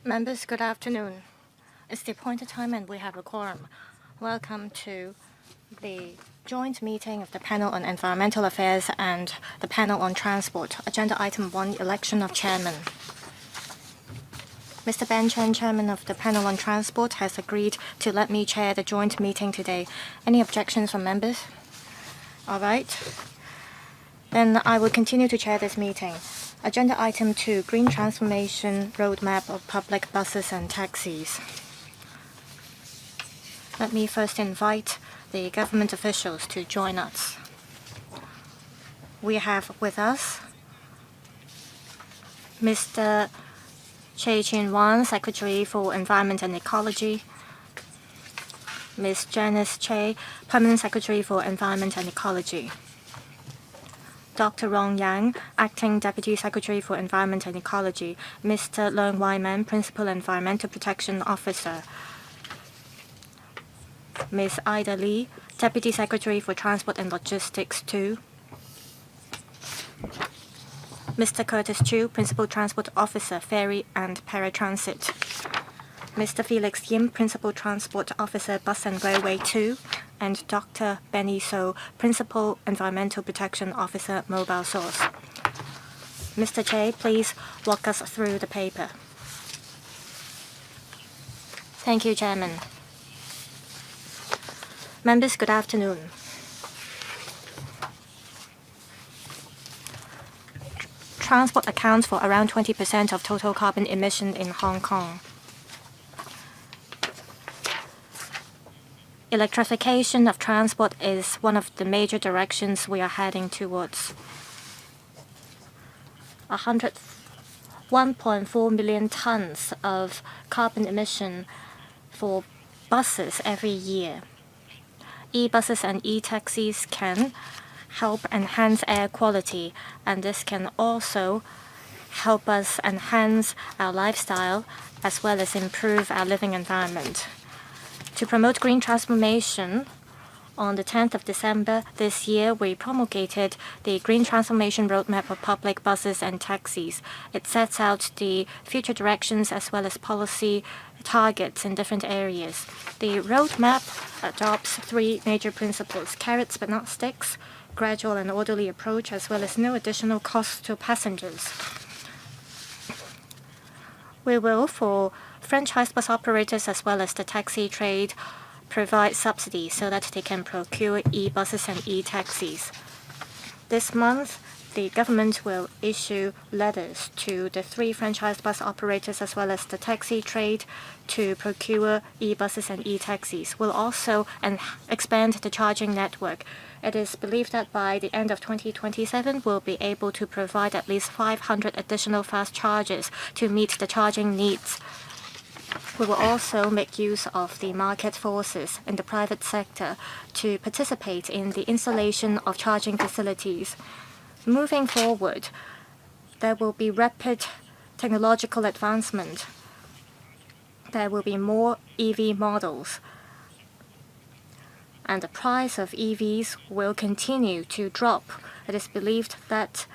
Members, good afternoon. It's the appointed time and we have a quorum. Welcome to the joint meeting of the panel on environmental affairs and the panel on transport. Agenda item 1, election of chairman. Mr. Ben Chen, chairman of the panel on transport, has agreed to let me chair the joint meeting today. Any objections from members? All right. Then I will continue to chair this meeting. Agenda item 2, Green Transformation Roadmap of Public Buses and Taxis. Let me first invite the government officials to join us. We have with us Mr. Chey Chin-wan, Secretary for Environment and Ecology, Ms. Janice Chey, Permanent Secretary for Environment and Ecology, Dr. Rong Yang, Acting Deputy Secretary for Environment and Ecology, Mr. Leung Wai-man, Principal Environmental Protection Officer, Ms. Ida Lee, Deputy Secretary for Transport and Logistics 2, Mr. Curtis Chiu, Principal Transport Officer, Ferry and Paratransit, Mr. Felix Yim, Principal Transport Officer, Bus and Railway 2, and Dr. Benny So, Principal Environmental Protection Officer, Mobile Source. Mr. Chey, please walk us through the paper. Thank you, Chairman. Members, good afternoon. Transport accounts for around 20% of total carbon emission in Hong Kong. Electrification of transport is one of the major directions we are heading towards. 1.4 million tons of carbon emission for buses every year. E-buses and e-taxis can help enhance air quality, and this can also help us enhance our lifestyle as well as improve our living environment. To promote green transformation, on the 10th of December this year, we promulgated the Green Transformation Roadmap of Public Buses and Taxis. It sets out the future directions as well as policy targets in different areas. The roadmap adopts 3 major principles: carrots but not sticks, gradual and orderly approach, as well as no additional costs to passengers. We will, for franchise bus operators as well as the taxi trade, provide subsidies so that they can procure e-buses and e-taxis. This month, the government will issue letters to the 3 franchise bus operators as well as the taxi trade to procure e-buses and e-taxis. We'll also expand the charging network. It is believed that by the end of 2027, we'll be able to provide at least 500 additional fast chargers to meet the charging needs. We will also make use of the market forces in the private sector to participate in the installation of charging facilities. Moving forward, there will be rapid technological advancement. There will be more EV models, and the price of EVs will continue to drop. It is believed that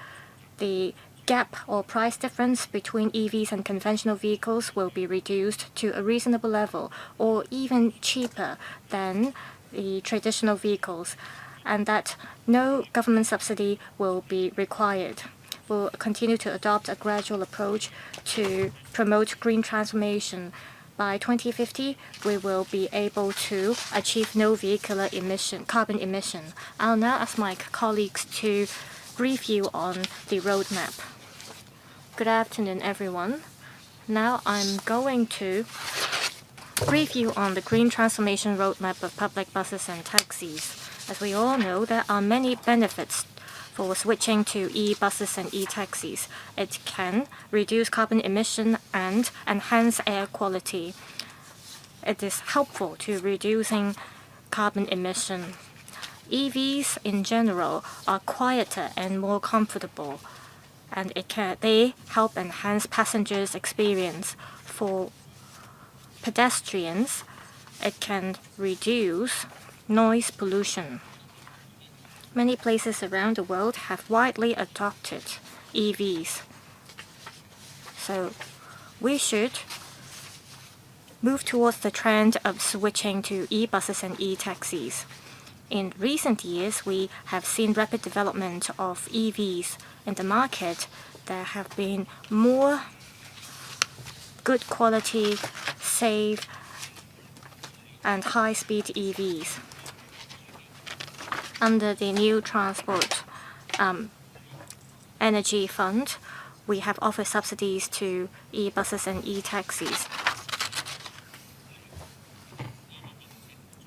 the gap or price difference between EVs and conventional vehicles will be reduced to a reasonable level or even cheaper than the traditional vehicles, and that no government subsidy will be required. We'll continue to adopt a gradual approach to promote green transformation. By 2050, we will be able to achieve no vehicular carbon emission. I'll now ask my colleagues to brief you on the roadmap. Good afternoon, everyone. Now I'm going to brief you on the Green Transformation Roadmap of Public Buses and Taxis. As we all know, there are many benefits for switching to e-buses and e-taxis. It can reduce carbon emission and enhance air quality. It is helpful to reducing carbon emission. EVs in general are quieter and more comfortable, and they help enhance passengers' experience. For pedestrians, it can reduce noise pollution. Many places around the world have widely adopted EVs. So we should move towards the trend of switching to e-buses and e-taxis. In recent years, we have seen rapid development of EVs in the market. There have been more good quality, safe, and high-speed EVs. Under the new transport energy fund, we have offered subsidies to e-buses and e-taxis.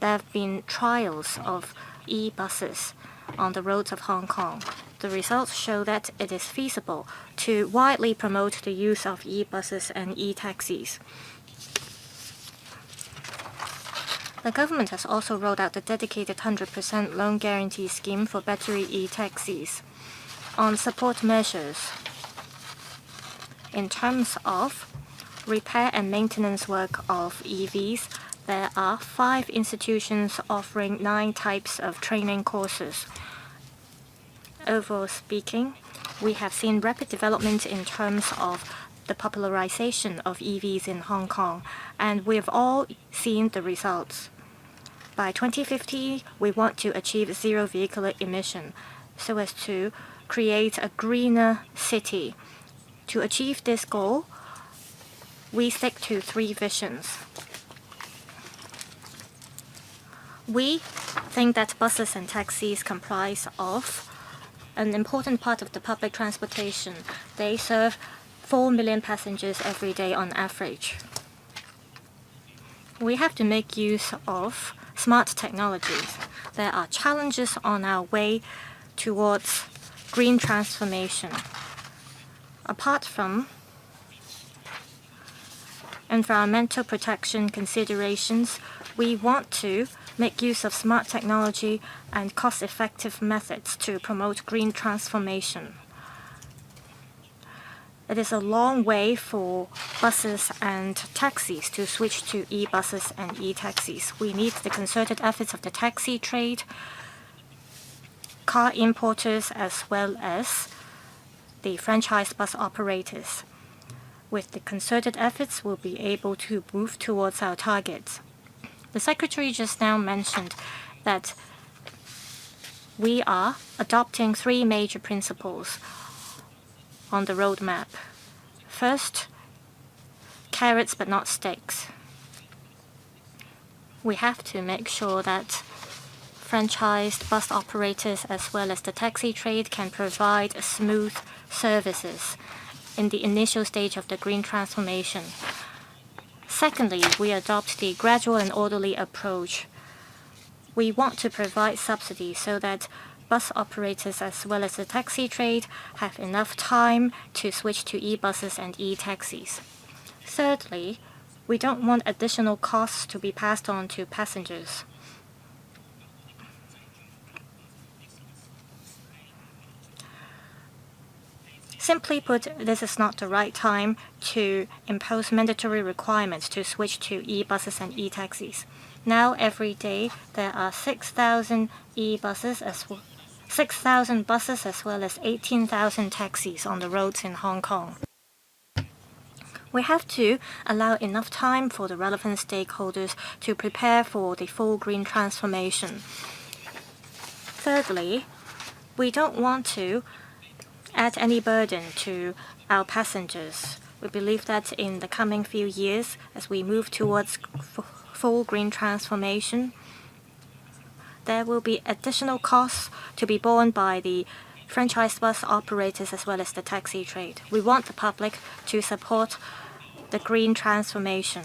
There have been trials of e-buses on the roads of Hong Kong. The results show that it is feasible to widely promote the use of e-buses and e-taxis. The government has also rolled out the dedicated 100% loan guarantee scheme for battery e-taxis. On support measures, in terms of repair and maintenance work of EVs, there are 5 institutions offering 9 types of training courses. Overall speaking, we have seen rapid development in terms of the popularization of EVs in Hong Kong, and we have all seen the results. By 2050, we want to achieve zero vehicular emission so as to create a greener city. To achieve this goal, we stick to 3 visions. We think that buses and taxis comprise of an important part of the public transportation. They serve 4 million passengers every day on average. We have to make use of smart technologies. There are challenges on our way towards green transformation. Apart from environmental protection considerations, we want to make use of smart technology and cost-effective methods to promote green transformation. It is a long way for buses and taxis to switch to e-buses and e-taxis. We need the concerted efforts of the taxi trade, car importers, as well as the franchise bus operators. With the concerted efforts, we'll be able to move towards our targets. The Secretary just now mentioned that we are adopting 3 major principles on the roadmap. First, carrots but not sticks. We have to make sure that franchised bus operators as well as the taxi trade can provide smooth services in the initial stage of the green transformation. Secondly, we adopt the gradual and orderly approach. We want to provide subsidies so that bus operators as well as the taxi trade have enough time to switch to e-buses and e-taxis. Thirdly, we don't want additional costs to be passed on to passengers. Simply put, this is not the right time to impose mandatory requirements to switch to e-buses and e-taxis. Now, every day, there are 6,000 e-buses 6,000 buses as well as 18,000 taxis on the roads in Hong Kong. We have to allow enough time for the relevant stakeholders to prepare for the full green transformation. Thirdly, we don't want to add any burden to our passengers. We believe that in the coming few years, as we move towards full green transformation, there will be additional costs to be borne by the franchise bus operators as well as the taxi trade. We want the public to support the green transformation.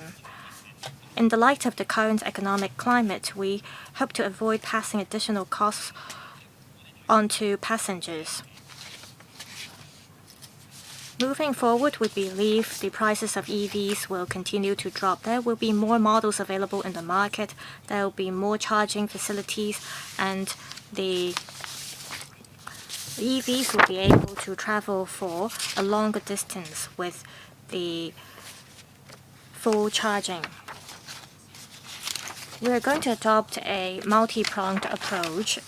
In the light of the current economic climate, we hope to avoid passing additional costs onto passengers. Moving forward, we believe the prices of EVs will continue to drop. There will be more models available in the market. There will be more charging facilities, and the EVs will be able to travel for a longer distance with the full charging. We are going to adopt a multi-pronged approach.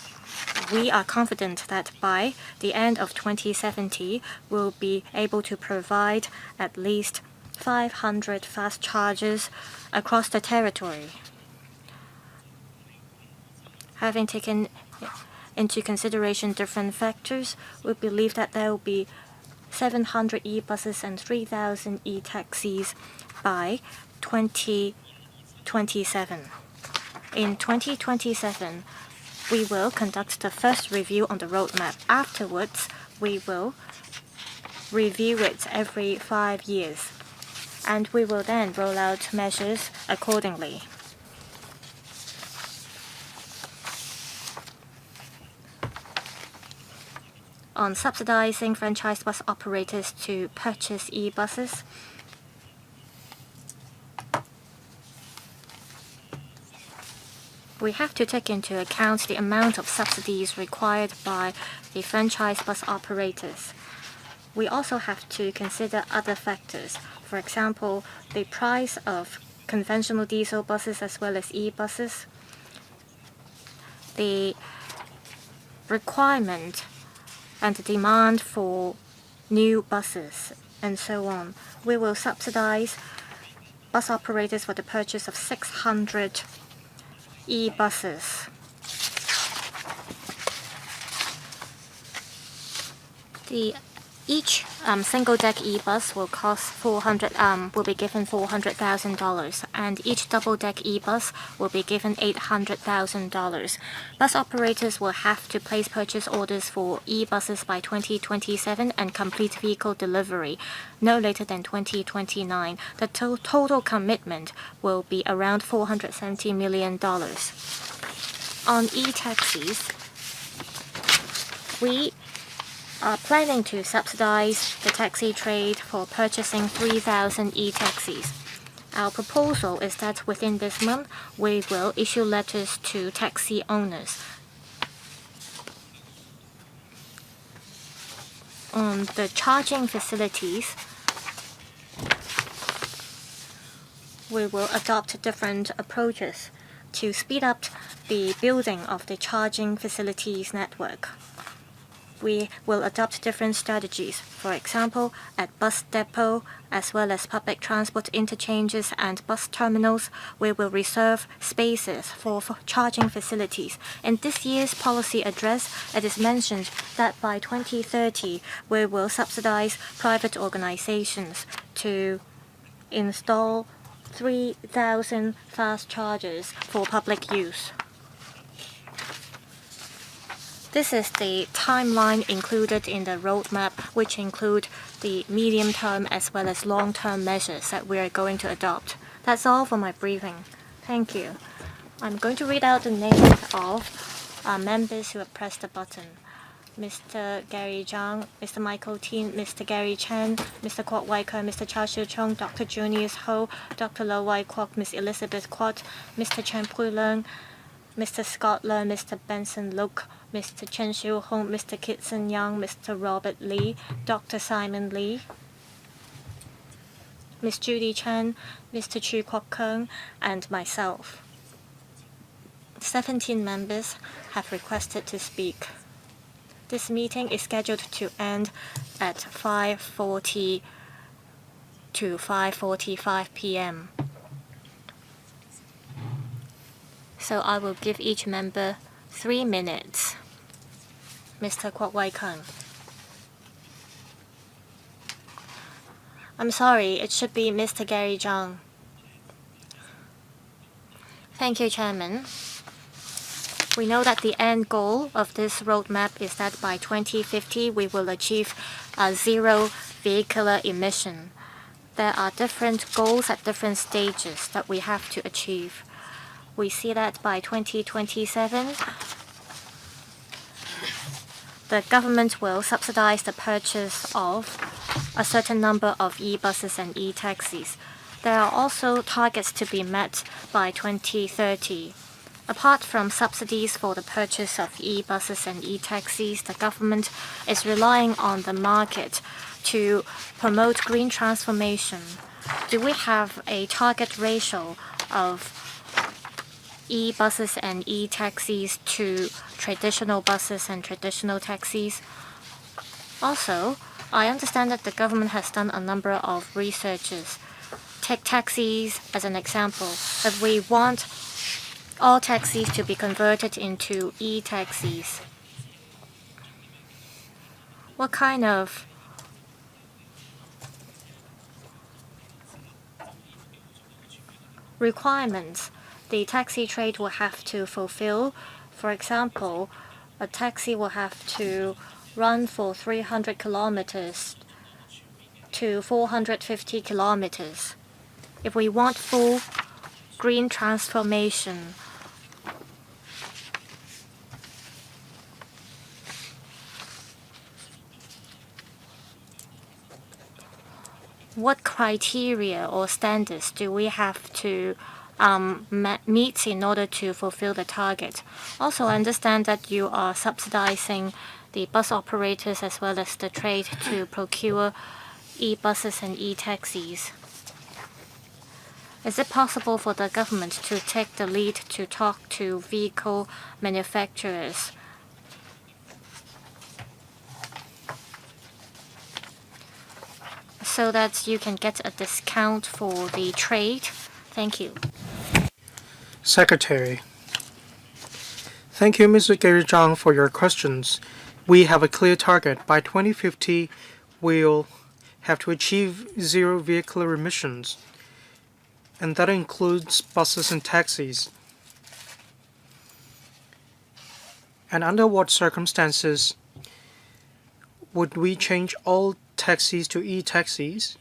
We are confident that by the end of 2070, we'll be able to provide at least 500 fast chargers across the territory. Having taken into consideration different factors, we believe that there will be 700 e-buses and 3,000 e-taxis by 2027. In 2027, we will conduct the first review on the roadmap. Afterwards, we will review it every 5 years, and we will then roll out measures accordingly. On subsidizing franchise bus operators to purchase e-buses, we have to take into account the amount of subsidies required by the franchise bus operators. We also have to consider other factors. For example, the price of conventional diesel buses as well as e-buses, the requirement and the demand for new buses, and so on. We will subsidize bus operators for the purchase of 600 e-buses. Each single-deck e-bus will be given $400,000, and each double-deck e-bus will be given $800,000. Bus operators will have to place purchase orders for e-buses by 2027 and complete vehicle delivery no later than 2029. The total commitment will be around $470 million. On e-taxis, we are planning to subsidize the taxi trade for purchasing 3,000 e-taxis. Our proposal is that within this month, we will issue letters to taxi owners. On the charging facilities, we will adopt different approaches to speed up the building of the charging facilities network. We will adopt different strategies. For example, at bus depot, as well as public transport interchanges and bus terminals, we will reserve spaces for charging facilities. In this year's policy address, it is mentioned that by 2030, we will subsidize private organizations to install 3,000 fast chargers for public use. This is the timeline included in the roadmap, which include the medium-term as well as long-term measures that we are going to adopt. That's all for my briefing. Thank you. I'm going to read out the names of members who have pressed the button. Mr. Gary Zhang, Mr. Michael Tin, Mr. Gary Chen, Mr. Kwok Wai-Keung, Mr. Chao Shi-chung, Dr. Junius Ho, Dr. Lo Wai-Kwok, Ms. Elizabeth Kwok, Mr. Chen Pui-leung, Mr. Scott Leung, Mr. Benson Look, Mr. Chen Xiu-hong, Mr. Kitson Yang, Mr. Robert Lee, Dr. Simon Lee, Ms. Judy Chen, Mr. Chu Kwok-keung, and myself. 17 members have requested to speak. This meeting is scheduled to end at 5:40 to 5:45 p.m. So I will give each member 3 minutes. Mr. Kwok Wai-keung. I'm sorry, it should be Mr. Gary Zhang. Thank you, Chairman. We know that the end goal of this roadmap is that by 2050 we will achieve zero vehicular emission. There are different goals at different stages that we have to achieve. We see that by 2027, the government will subsidize the purchase of a certain number of e-buses and e-taxis. There are also targets to be met by 2030. Apart from subsidies for the purchase of e-buses and e-taxis, the government is relying on the market to promote green transformation. Do we have a target ratio of e-buses and e-taxis to traditional buses and traditional taxis? Also, I understand that the government has done a number of researches. take taxis as an example. If we want all taxis to be converted into e-taxis, what kind of requirements the taxi trade will have to fulfill? For example, a taxi will have to run for 300 kilometers to 450 kilometers. If we want full green transformation, what criteria or standards do we have to meet in order to fulfill the target? Also, I understand that you are subsidizing the bus operators as well as the trade to procure e-buses and e-taxis. Is it possible for the government to take the lead to talk to vehicle manufacturers so that you can get a discount for the trade? Thank you. Secretary. Thank you, Mr. Gary Zhang, for your questions. We have a clear target. By 2050, we'll have to achieve zero vehicle emissions, and that includes buses and taxis. And under what circumstances would we change all taxis to e-taxis?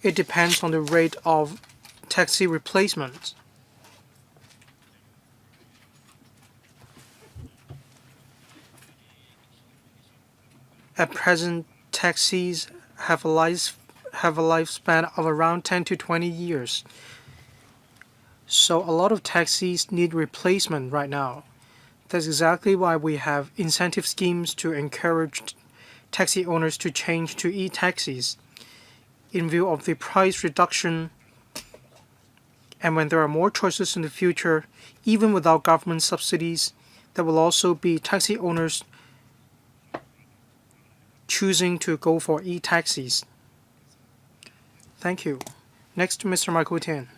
It depends on the rate of taxi replacement. At present, taxis have a lifespan of around 10 to 20 years. So a lot of taxis need replacement right now. That's exactly why we have incentive schemes to encourage taxi owners to change to e-taxis in view of the price reduction. And when there are more choices in the future, even without government subsidies, there will also be taxi owners choosing to go for e-taxis. Thank you. Next, Mr. Michael Tian.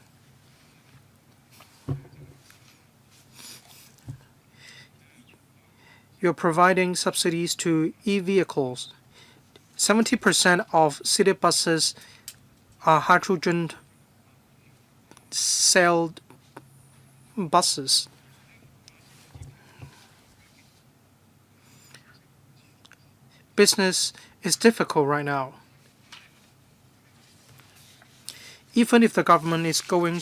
You're providing subsidies to e-vehicles. 70% of city buses are hydrogen cell buses. Business is difficult right now. Even if the government is going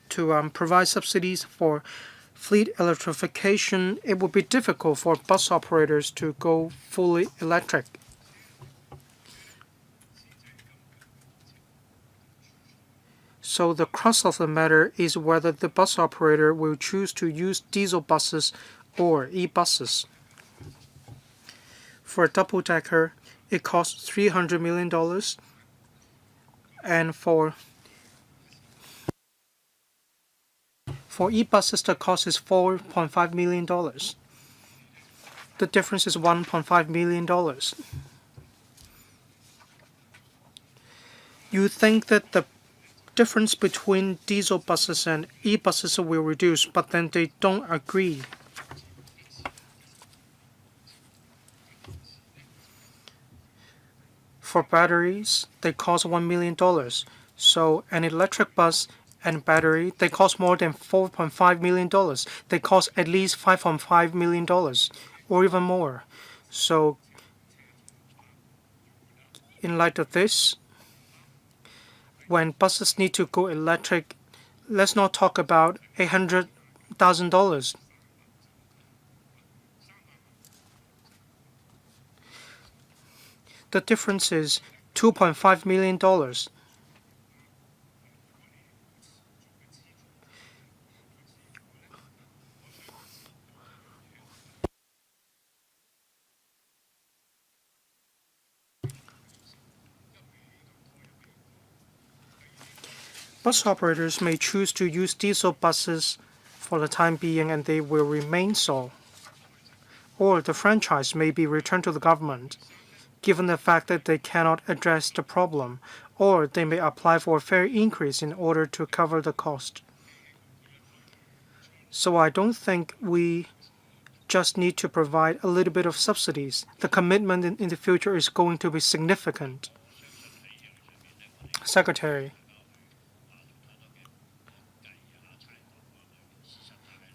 to provide subsidies for fleet electrification, it will be difficult for bus operators to go fully electric. So the crux of the matter is whether the bus operator will choose to use diesel buses or e-buses. For a double-decker, it costs $300 million, and for e-buses, the cost is $4.5 million. The difference is $1.5 million. You think that the difference between diesel buses and e-buses will reduce, but then they don't agree. For batteries, they cost $1 million. So an electric bus and battery, they cost more than $4.5 million. They cost at least $5.5 million or even more. So in light of this, when buses need to go electric, let's not talk about $800,000. The difference is $2.5 million. Bus operators may choose to use diesel buses for the time being, and they will remain so. Or the franchise may be returned to the government. given the fact that they cannot address the problem, or they may apply for a fare increase in order to cover the cost. So I don't think we just need to provide a little bit of subsidies. The commitment in the future is going to be significant. Secretary,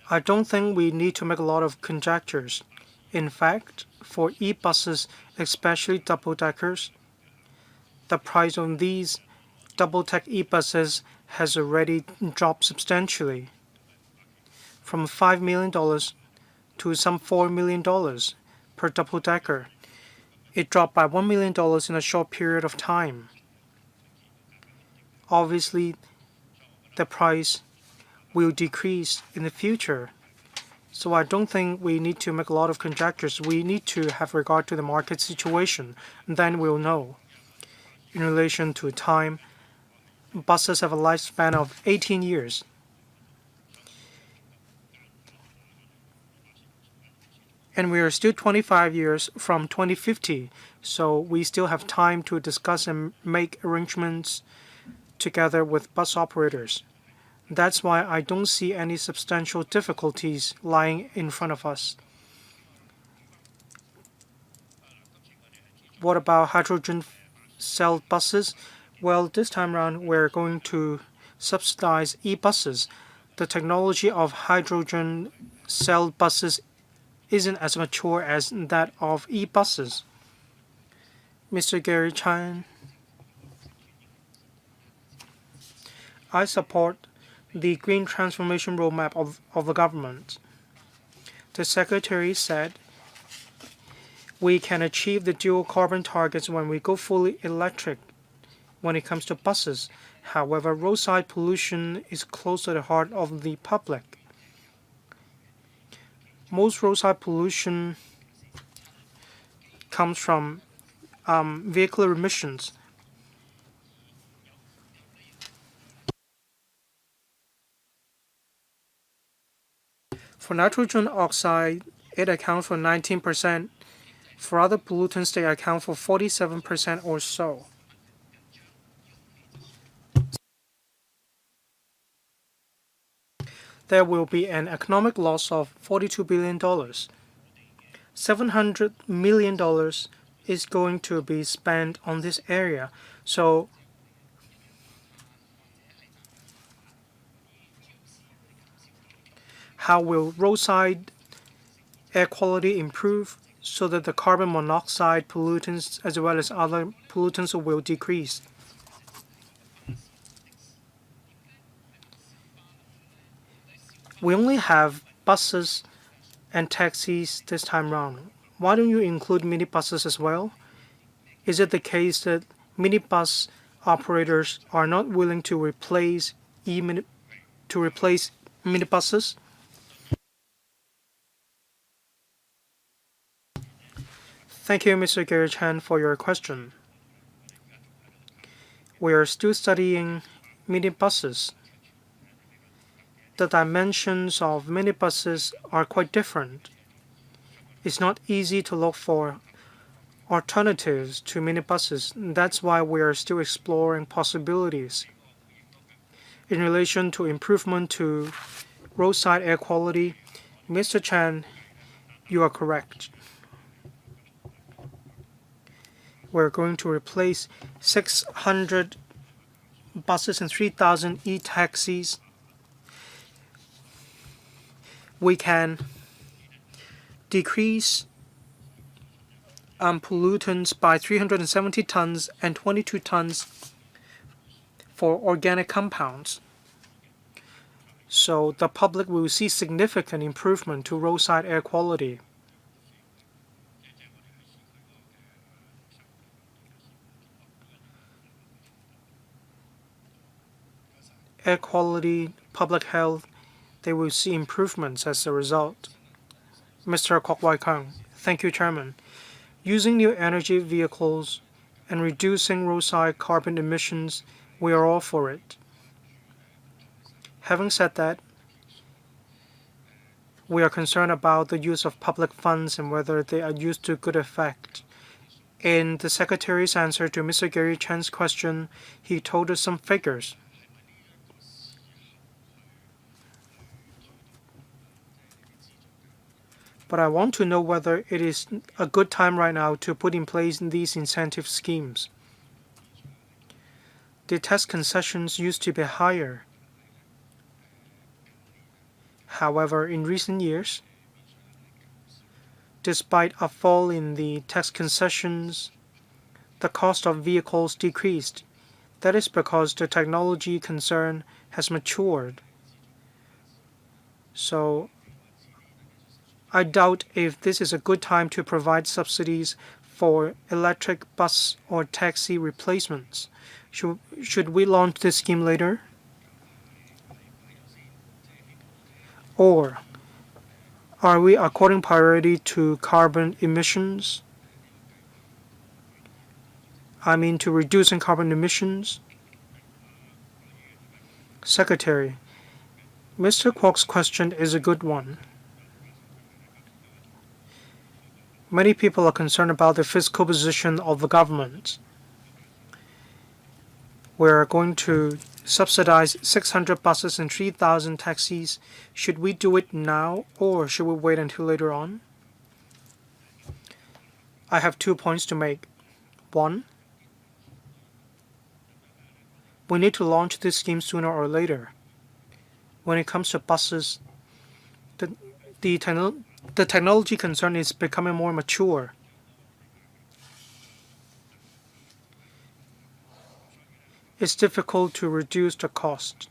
I don't think we need to make a lot of conjectures. In fact, for e-buses, especially double-deckers, the price on these double-deck e-buses has already dropped substantially, from $5 million to some $4 million per double-decker. It dropped by $1 million in a short period of time. Obviously, the price will decrease in the future. So I don't think we need to make a lot of conjectures. We need to have regard to the market situation, and then we'll know. In relation to time, buses have a lifespan of 18 years. And we are still 25 years from 2050, so we still have time to discuss and make arrangements together with bus operators. That's why I don't see any substantial difficulties lying in front of us. What about hydrogen cell buses? Well, this time around, we're going to subsidize e-buses. The technology of hydrogen cell buses isn't as mature as that of e-buses. Mr. Gary Chan, I support the green transformation roadmap of the government. The Secretary said we can achieve the dual carbon targets when we go fully electric when it comes to buses. However, roadside pollution is close to the heart of the public. Most roadside pollution comes from vehicle emissions. For nitrogen oxide, it accounts for 19%. For other pollutants, they account for 47% or so. There will be an economic loss of $42 billion. $700 million is going to be spent on this area. So how will roadside air quality improve so that the carbon monoxide pollutants as well as other pollutants will decrease? We only have buses and taxis this time round. Why don't you include minibuses as well? Is it the case that minibus operators are not willing to replace minibuses? Thank you, Mr. Gary Chan, for your question. We are still studying minibuses. The dimensions of minibuses are quite different. It's not easy to look for alternatives to minibuses. That's why we are still exploring possibilities. In relation to improvement to roadside air quality, Mr. Chan, you are correct. We're going to replace 600 buses and 3,000 e-taxis. We can decrease pollutants by 370 tons and 22 tons for organic compounds. So the public will see significant improvement to roadside air quality. Air quality, public health, they will see improvements as a result. Mr. Kok Wai Kang, thank you, Chairman. Using new energy vehicles and reducing roadside carbon emissions, we are all for it. Having said that, we are concerned about the use of public funds and whether they are used to good effect. In the Secretary's answer to Mr. Gary Chen's question, he told us some figures. But I want to know whether it is a good time right now to put in place these incentive schemes. The tax concessions used to be higher. However, in recent years, despite a fall in the tax concessions, the cost of vehicles decreased. That is because the technology concern has matured. So I doubt if this is a good time to provide subsidies for electric bus or taxi replacements. Should we launch this scheme later? Or are we according priority to carbon emissions? I mean to reducing carbon emissions? Secretary, Mr. Kwok's question is a good one. Many people are concerned about the fiscal position of the government. We're going to subsidize 600 buses and 3,000 taxis. Should we do it now or should we wait until later on? I have 2 points to make. One, we need to launch this scheme sooner or later. When it comes to buses, the technology concern is becoming more mature. It's difficult to reduce the cost.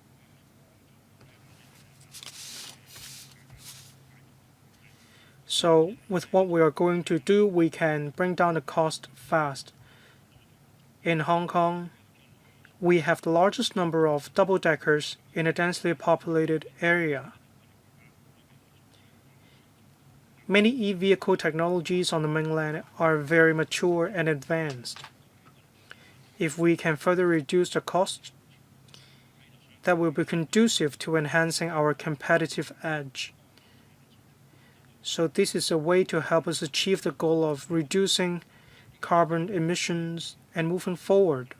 So with what we are going to do, we can bring down the cost fast. In Hong Kong, we have the largest number of double-deckers in a densely populated area. Many e-vehicle technologies on the mainland are very mature and advanced. If we can further reduce the cost, that will be conducive to enhancing our competitive edge. So this is a way to help us achieve the goal of reducing carbon emissions and moving forward.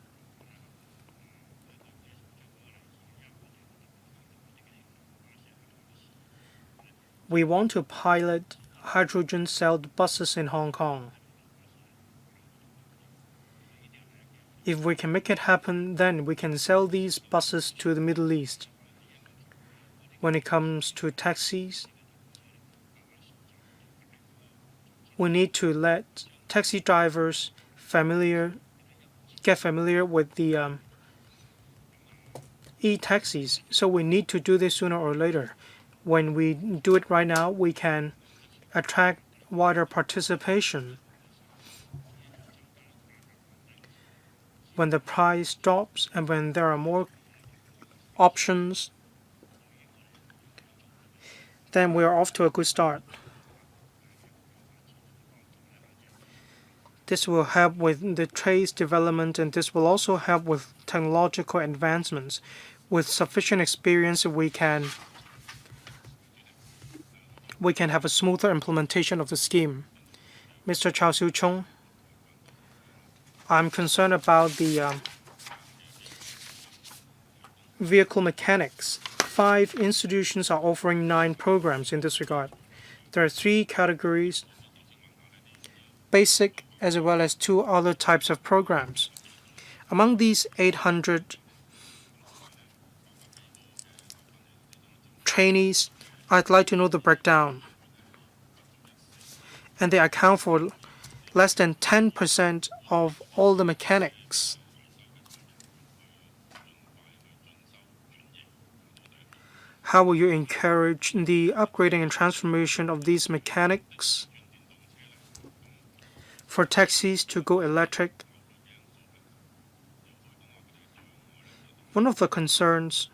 We want to pilot hydrogen-celled buses in Hong Kong. If we can make it happen, then we can sell these buses to the Middle East. When it comes to taxis, we need to let taxi drivers get familiar with the e-taxis. So we need to do this sooner or later. When we do it right now, we can attract wider participation. When the price drops and when there are more options, then we are off to a good start. This will help with the trade's development, and this will also help with technological advancements. With sufficient experience, we can have a smoother implementation of the scheme. Mr. Chao Siu-chung, I'm concerned about the vehicle mechanics. 5 institutions are offering 9 programs in this regard. There are 3 categories: basic as well as 2 other types of programs. Among these 800 trainees, I'd like to know the breakdown. And they account for less than 10% of all the mechanics. How will you encourage the upgrading and transformation of these mechanics? For taxis to go electric, one of the concerns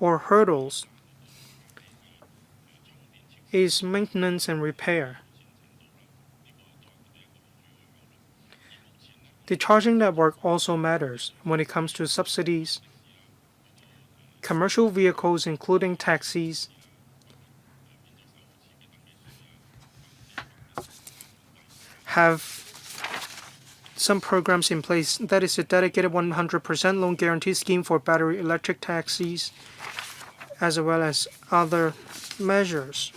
or hurdles is maintenance and repair. The charging network also matters when it comes to subsidies. Commercial vehicles, including taxis, have some programs in place. That is a dedicated 100% loan guarantee scheme for battery electric taxis, as well as other measures.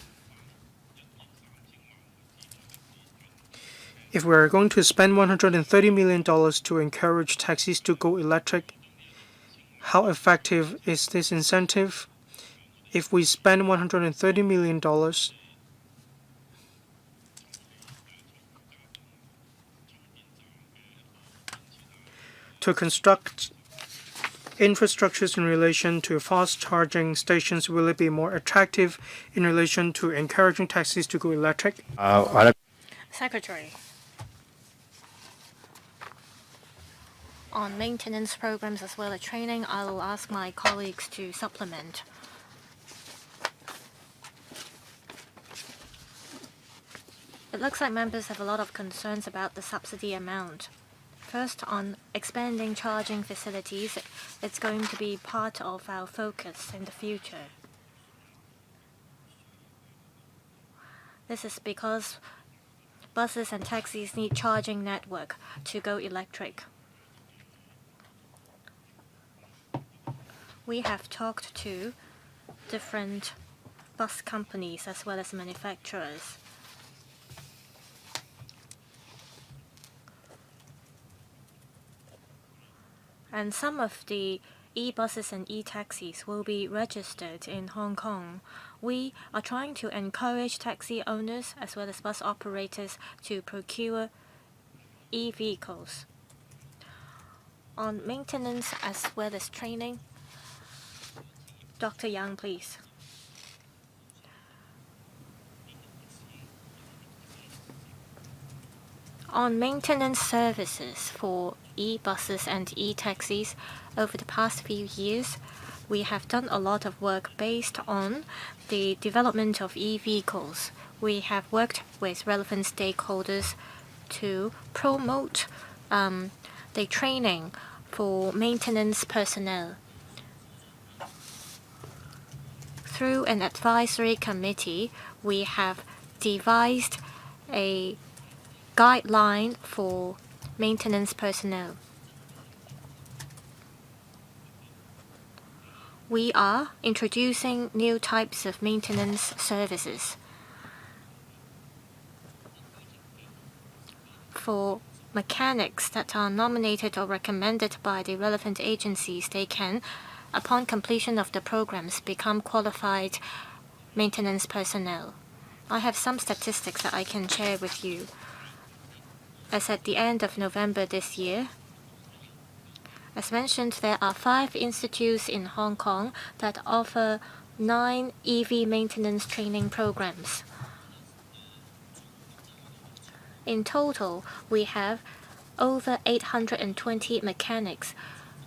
If we are going to spend $130 million to encourage taxis to go electric, how effective is this incentive? If we spend $130 million to construct infrastructures in relation to fast charging stations, will it be more attractive in relation to encouraging taxis to go electric? Secretary. On maintenance programs as well as training, I will ask my colleagues to supplement. It looks like members have a lot of concerns about the subsidy amount. First, on expanding charging facilities, it's going to be part of our focus in the future. This is because buses and taxis need charging network to go electric. We have talked to different bus companies as well as manufacturers. And some of the e-buses and e-taxis will be registered in Hong Kong. We are trying to encourage taxi owners as well as bus operators to procure e-vehicles. On maintenance as well as training, Dr. Yang, please. On maintenance services for e-buses and e-taxis, over the past few years, we have done a lot of work based on the development of e-vehicles. We have worked with relevant stakeholders to promote the training for maintenance personnel. Through an advisory committee, we have devised a guideline for maintenance personnel. We are introducing new types of maintenance services. For mechanics that are nominated or recommended by the relevant agencies, they can, upon completion of the programs, become qualified maintenance personnel. I have some statistics that I can share with you. As at the end of November this year, as mentioned, there are 5 institutes in Hong Kong that offer 9 EV maintenance training programs. In total, we have over 820 mechanics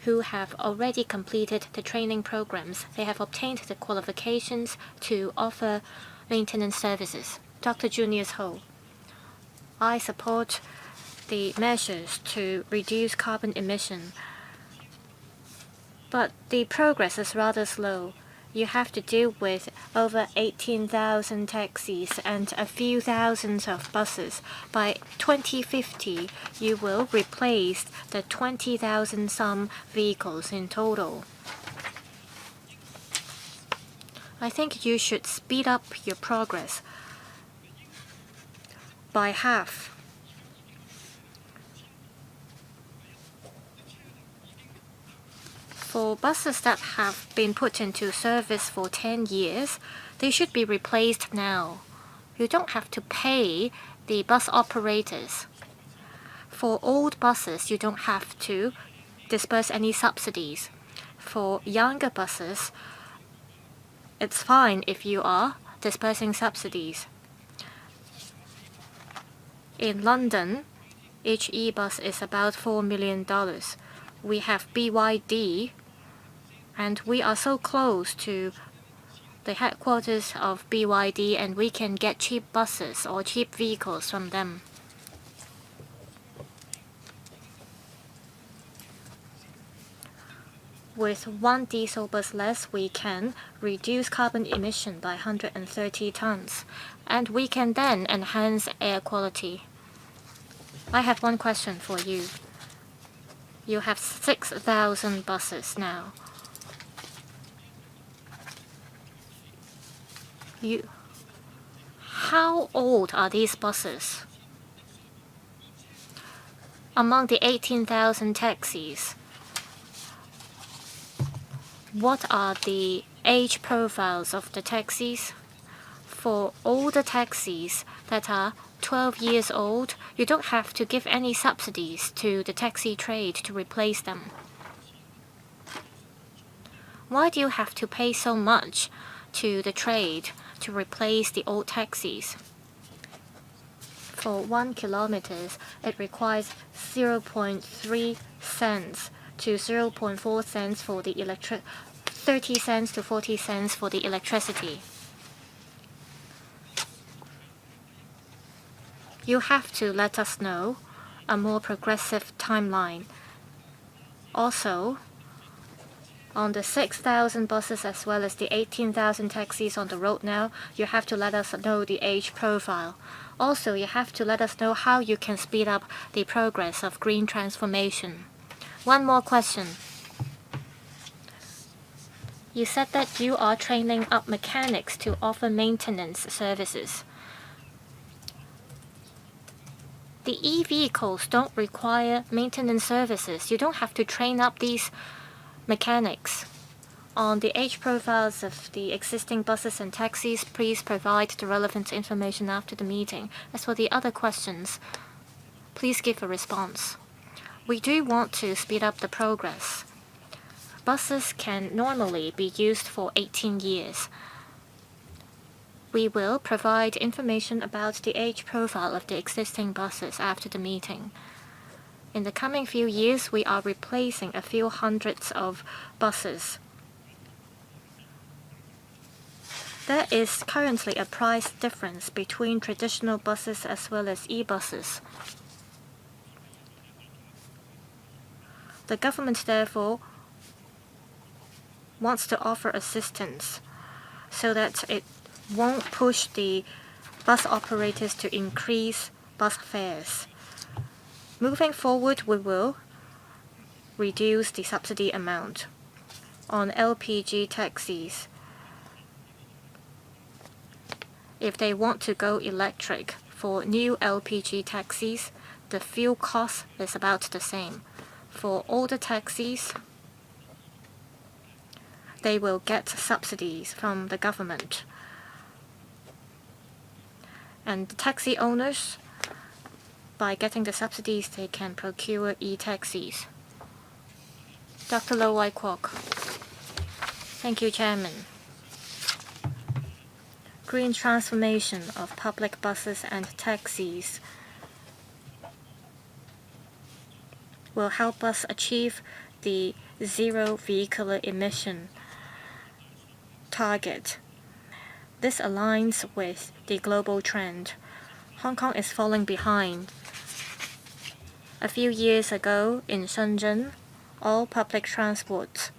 who have already completed the training programs. They have obtained the qualifications to offer maintenance services. Dr. Junius Ho, I support the measures to reduce carbon emission, but the progress is rather slow. You have to deal with over 18,000 taxis and a few thousands of buses. By 2050, you will replace the 20,000 some vehicles in total. I think you should speed up your progress by half. For buses that have been put into service for 10 years, they should be replaced now. You don't have to pay the bus operators. For old buses, you don't have to disperse any subsidies. For younger buses, it's fine if you are dispersing subsidies. In London, each e-bus is about $4 million. We have BYD, and we are so close to the headquarters of BYD, and we can get cheap buses or cheap vehicles from them. With 1 diesel bus less, we can reduce carbon emission by 130 tons, and we can then enhance air quality. I have one question for you. You have 6,000 buses now. How old are these buses? Among the 18,000 taxis, what are the age profiles of the taxis? For older taxis that are 12 years old, you don't have to give any subsidies to the taxi trade to replace them. Why do you have to pay so much to the trade to replace the old taxis? For 1 kilometer, it requires 0.3 cents to 0.4 cents for the 30 cents to 40 cents for the electricity. You have to let us know a more progressive timeline. Also, on the 6,000 buses as well as the 18,000 taxis on the road now, you have to let us know the age profile. Also, you have to let us know how you can speed up the progress of green transformation. One more question. You said that you are training up mechanics to offer maintenance services. The e-vehicles don't require maintenance services. You don't have to train up these mechanics. On the age profiles of the existing buses and taxis, please provide the relevant information after the meeting. As for the other questions, please give a response. We do want to speed up the progress. Buses can normally be used for 18 years. We will provide information about the age profile of the existing buses after the meeting. In the coming few years, we are replacing a few hundreds of buses. There is currently a price difference between traditional buses as well as e-buses. The government, therefore, wants to offer assistance so that it won't push the bus operators to increase bus fares. Moving forward, we will reduce the subsidy amount on LPG taxis. If they want to go electric for new LPG taxis, the fuel cost is about the same. For older taxis, they will get subsidies from the government. And the taxi owners, by getting the subsidies, they can procure e-taxis. Dr. Lo Wai Kwok. Thank you, Chairman. Green transformation of public buses and taxis will help us achieve the zero vehicular emission target. This aligns with the global trend. Hong Kong is falling behind. A few years ago in Shenzhen, all public transport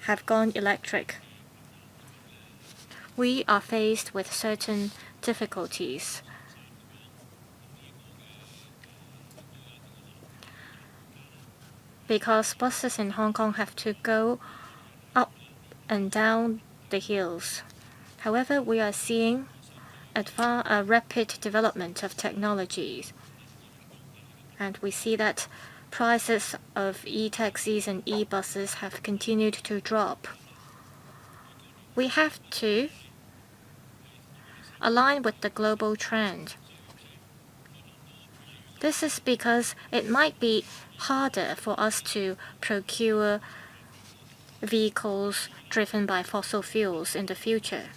have gone electric. We are faced with certain difficulties. Because buses in Hong Kong have to go up and down the hills. However, we are seeing a rapid development of technologies. And we see that prices of e-taxis and e-buses have continued to drop. We have to align with the global trend. This is because it might be harder for us to procure vehicles driven by fossil fuels in the future.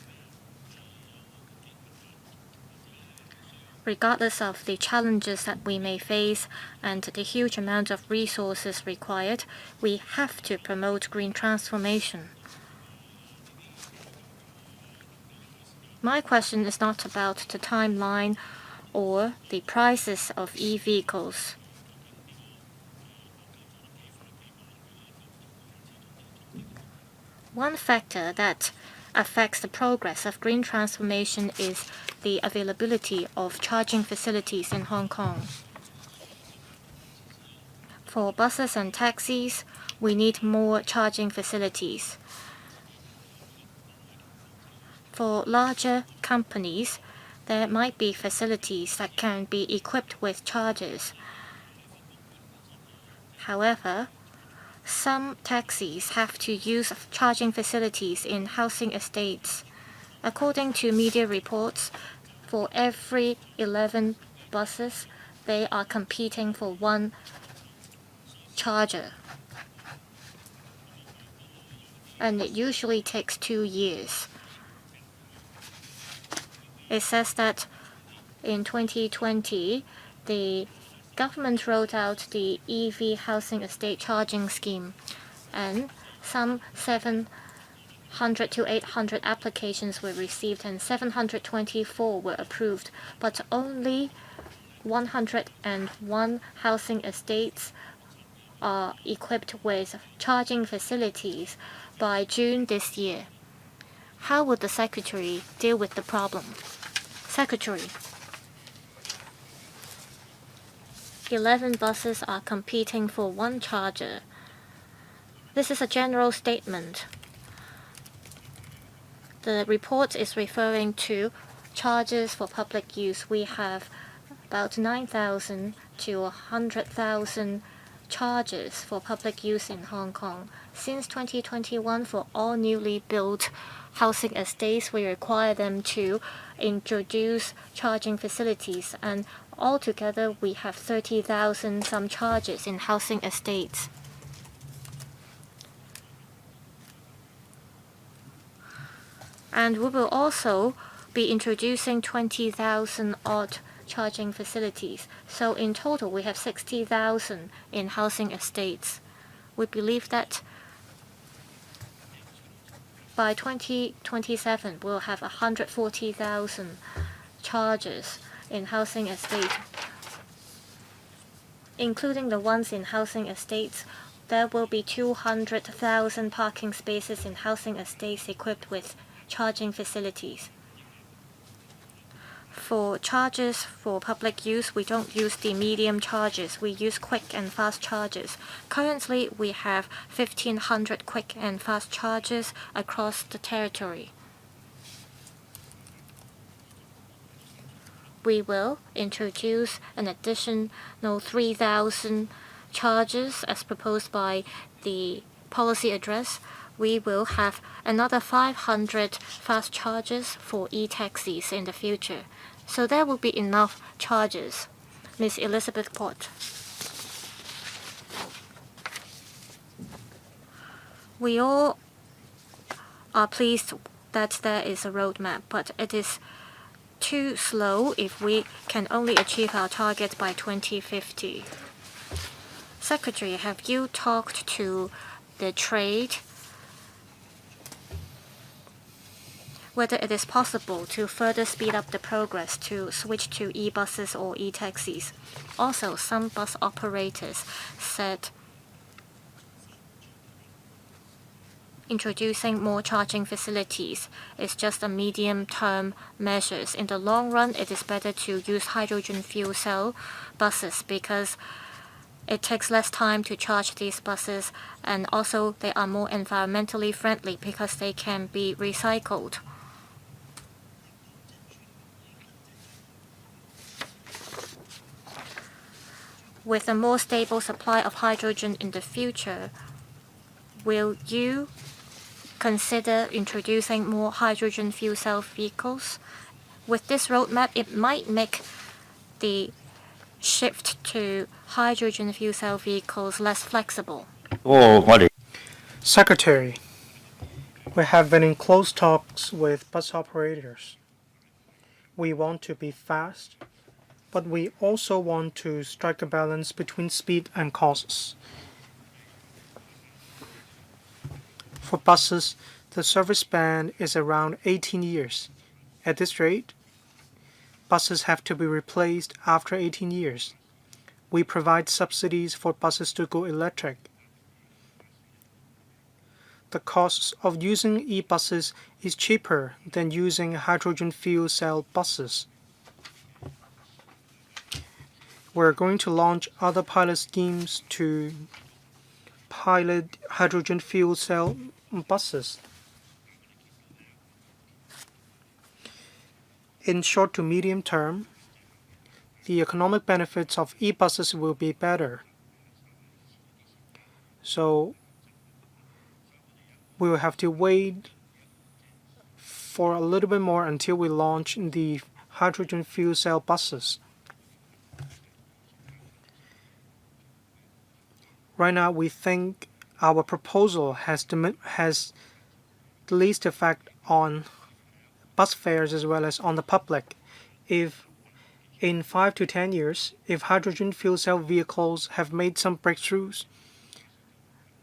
Regardless of the challenges that we may face and the huge amount of resources required, we have to promote green transformation. My question is not about the timeline or the prices of e-vehicles. One factor that affects the progress of green transformation is the availability of charging facilities in Hong Kong. For buses and taxis, we need more charging facilities. For larger companies, there might be facilities that can be equipped with chargers. However, some taxis have to use charging facilities in housing estates. According to media reports, for every 11 buses, they are competing for one charger. And it usually takes 2 years. It says that in 2020, the government rolled out the EV housing estate charging scheme, and some 700 to 800 applications were received and 724 were approved, but only 101 housing estates are equipped with charging facilities by June this year. How would the Secretary deal with the problem? Secretary, 11 buses are competing for one charger. This is a general statement. The report is referring to chargers for public use. We have about 9,000 to 100,000 chargers for public use in Hong Kong. Since 2021, for all newly built housing estates, we require them to introduce charging facilities, and altogether we have 30,000 some chargers in housing estates. And we will also be introducing 20,000 odd charging facilities. So in total, we have 60,000 in housing estates. We believe that by 2027, we'll have 140,000 chargers in housing estates. Including the ones in housing estates, there will be 200,000 parking spaces in housing estates equipped with charging facilities. For chargers for public use, we don't use the medium chargers. We use quick and fast chargers. Currently, we have 1,500 quick and fast chargers across the territory. We will introduce an additional 3,000 chargers as proposed by the policy address. We will have another 500 fast chargers for e-taxis in the future. So there will be enough chargers. Ms. Elizabeth Port. We all are pleased that there is a roadmap, but it is too slow if we can only achieve our target by 2050. Secretary, have you talked to the trade whether it is possible to further speed up the progress to switch to e-buses or e-taxis? Also, some bus operators said introducing more charging facilities is just a medium-term measures. In the long run, it is better to use hydrogen fuel cell buses because it takes less time to charge these buses, and also they are more environmentally friendly because they can be recycled. With a more stable supply of hydrogen in the future, will you consider introducing more hydrogen fuel cell vehicles? With this roadmap, it might make the shift to hydrogen fuel cell vehicles less flexible. Secretary, we have been in close talks with bus operators. We want to be fast, but we also want to strike a balance between speed and costs. For buses, the service span is around 18 years. At this rate, buses have to be replaced after 18 years. We provide subsidies for buses to go electric. the costs of using e-buses is cheaper than using hydrogen fuel cell buses. We're going to launch other pilot schemes to pilot hydrogen fuel cell buses. In short to medium term, the economic benefits of e-buses will be better. So we will have to wait for a little bit more until we launch the hydrogen fuel cell buses. Right now, we think our proposal has the least effect on bus fares as well as on the public. If in 5 to 10 years, if hydrogen fuel cell vehicles have made some breakthroughs,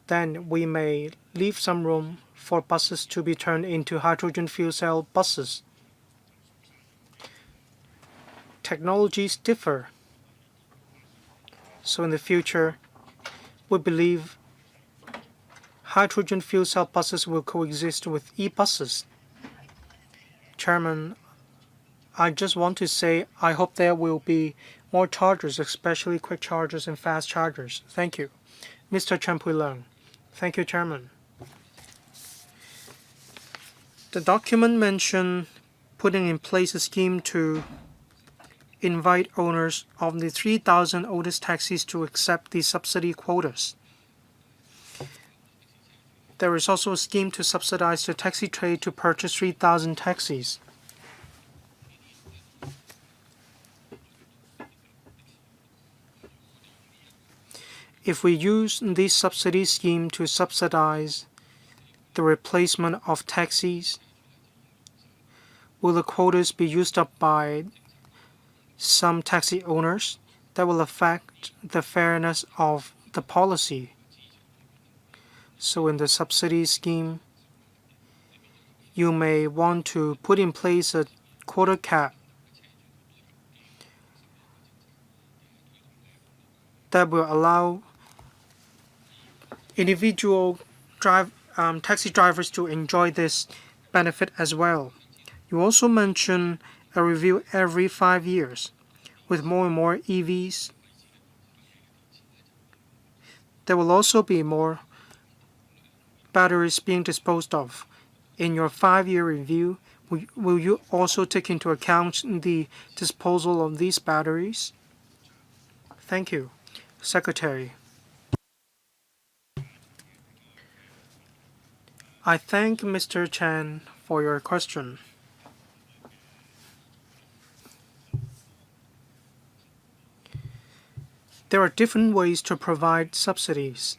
then we may leave some room for buses to be turned into hydrogen fuel cell buses. Technologies differ. So in the future, we believe hydrogen fuel cell buses will coexist with e-buses. Chairman, I just want to say I hope there will be more chargers, especially quick chargers and fast chargers. Thank you. Mr. Chen Pui-leung. Thank you, Chairman. The document mentioned putting in place a scheme to invite owners of the 3,000 oldest taxis to accept the subsidy quotas. There is also a scheme to subsidize the taxi trade to purchase 3,000 taxis. If we use this subsidy scheme to subsidize the replacement of taxis, will the quotas be used up by some taxi owners? That will affect the fairness of the policy. So in the subsidy scheme, you may want to put in place a quota cap that will allow individual taxi drivers to enjoy this benefit as well. You also mentioned a review every 5 years. With more and more EVs, there will also be more batteries being disposed of. In your 5-year review, will you also take into account the disposal of these batteries? Thank you. Secretary. I thank Mr. Chen for your question. There are different ways to provide subsidies.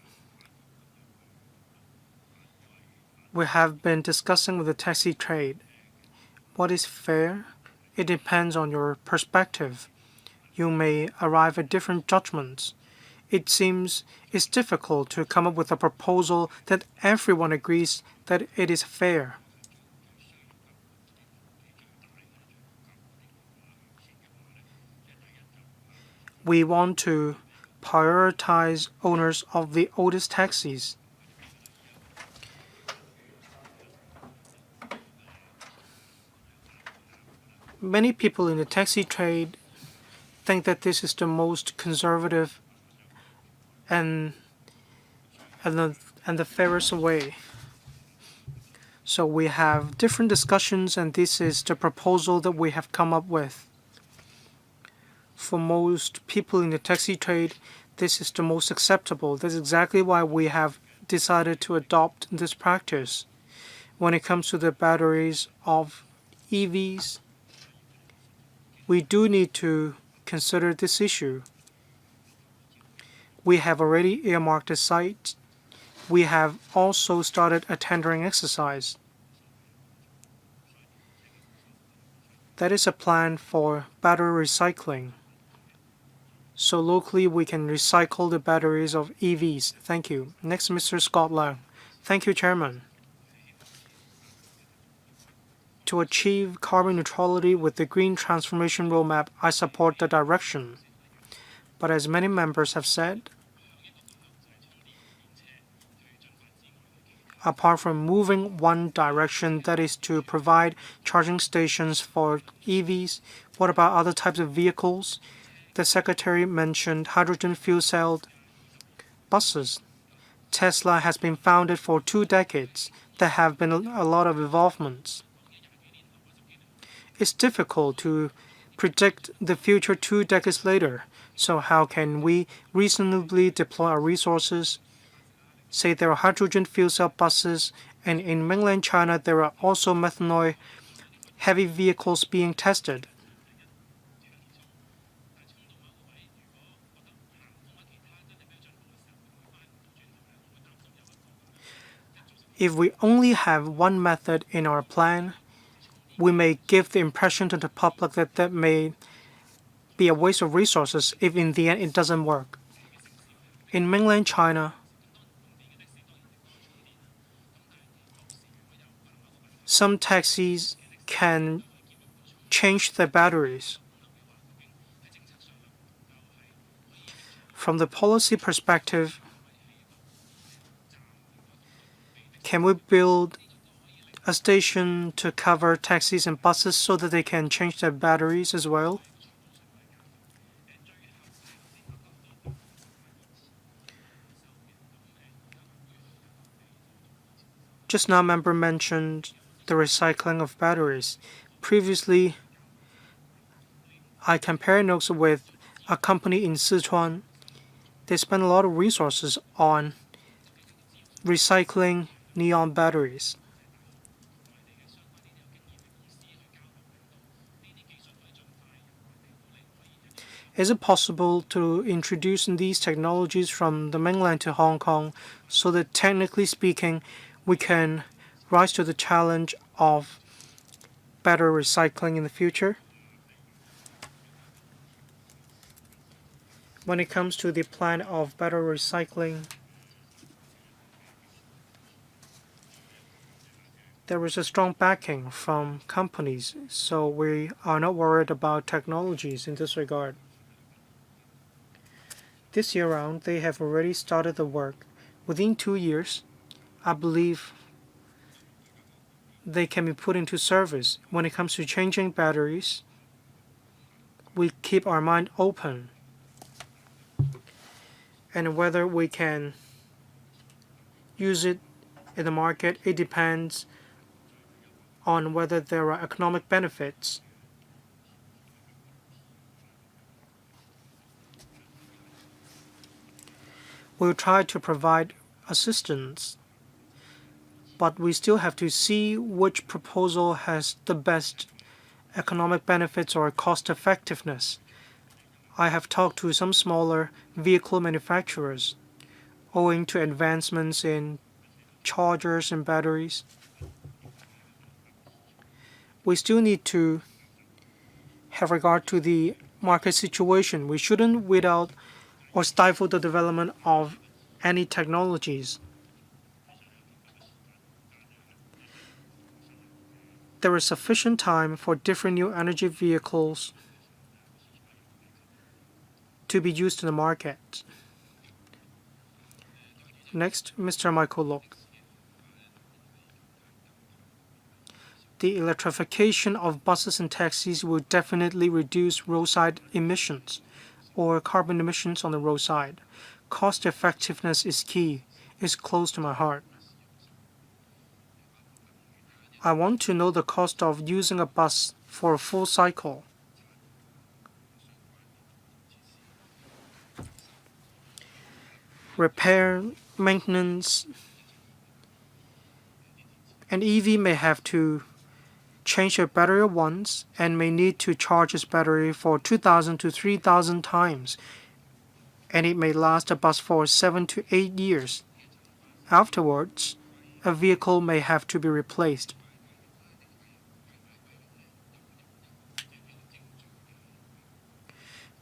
We have been discussing with the taxi trade. What is fair? It depends on your perspective. You may arrive at different judgments. It seems it's difficult to come up with a proposal that everyone agrees that it is fair. We want to prioritize owners of the oldest taxis. Many people in the taxi trade think that this is the most conservative and the fairest way. So we have different discussions, and this is the proposal that we have come up with. For most people in the taxi trade, this is the most acceptable. That's exactly why we have decided to adopt this practice. When it comes to the batteries of EVs, we do need to consider this issue. We have already earmarked a site. We have also started a tendering exercise. That is a plan for battery recycling. So locally we can recycle the batteries of EVs. Thank you. Next, Mr. Scott Leung. Thank you, Chairman. To achieve carbon neutrality with the Green Transformation Roadmap, I support the direction. But as many members have said, apart from moving one direction, that is to provide charging stations for EVs, what about other types of vehicles? The Secretary mentioned hydrogen fuel cell buses. Tesla has been founded for 2 decades. There have been a lot of involvements. It's difficult to predict the future 2 decades later, so how can we reasonably deploy our resources? Say there are hydrogen fuel cell buses, and in mainland China there are also methanol heavy vehicles being tested. If we only have one method in our plan, we may give the impression to the public that that may be a waste of resources if in the end it doesn't work. In mainland China, some taxis can change their batteries. From the policy perspective, can we build a station to cover taxis and buses so that they can change their batteries as well? Just now, member mentioned the recycling of batteries. Previously, I compared notes with a company in Sichuan. They spend a lot of resources on recycling neon batteries. Is it possible to introduce these technologies from the mainland to Hong Kong so that technically speaking, we can rise to the challenge of better recycling in the future? When it comes to the plan of better recycling, there is a strong backing from companies, so we are not worried about technologies in this regard. This year round, they have already started the work. Within 2 years, I believe they can be put into service. When it comes to changing batteries, we keep our mind open. And whether we can use it in the market, it depends on whether there are economic benefits. We'll try to provide assistance, but we still have to see which proposal has the best economic benefits or cost effectiveness. I have talked to some smaller vehicle manufacturers. Owing to advancements in chargers and batteries, we still need to have regard to the market situation. We shouldn't weed out or stifle the development of any technologies. There is sufficient time for different new energy vehicles to be used in the market. Next, Mr. Michael Lok. The electrification of buses and taxis will definitely reduce roadside emissions or carbon emissions on the roadside. Cost effectiveness is key. It's close to my heart. I want to know the cost of using a bus for a full cycle. Repair, maintenance. An EV may have to change a battery once and may need to charge its battery for 2,000 to 3,000 times, and it may last a bus for 7 to 8 years. Afterwards, a vehicle may have to be replaced.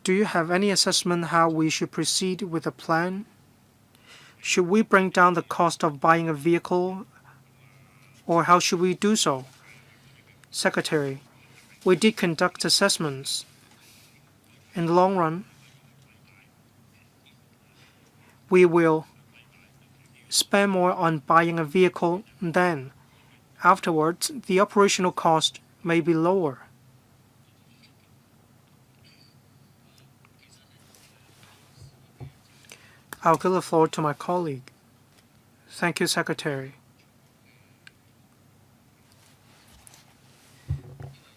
Do you have any assessment how we should proceed with the plan? Should we bring down the cost of buying a vehicle, or how should we do so? Secretary, we did conduct assessments. In the long run, we will spend more on buying a vehicle, then afterwards the operational cost may be lower. I'll give the floor to my colleague. Thank you, Secretary.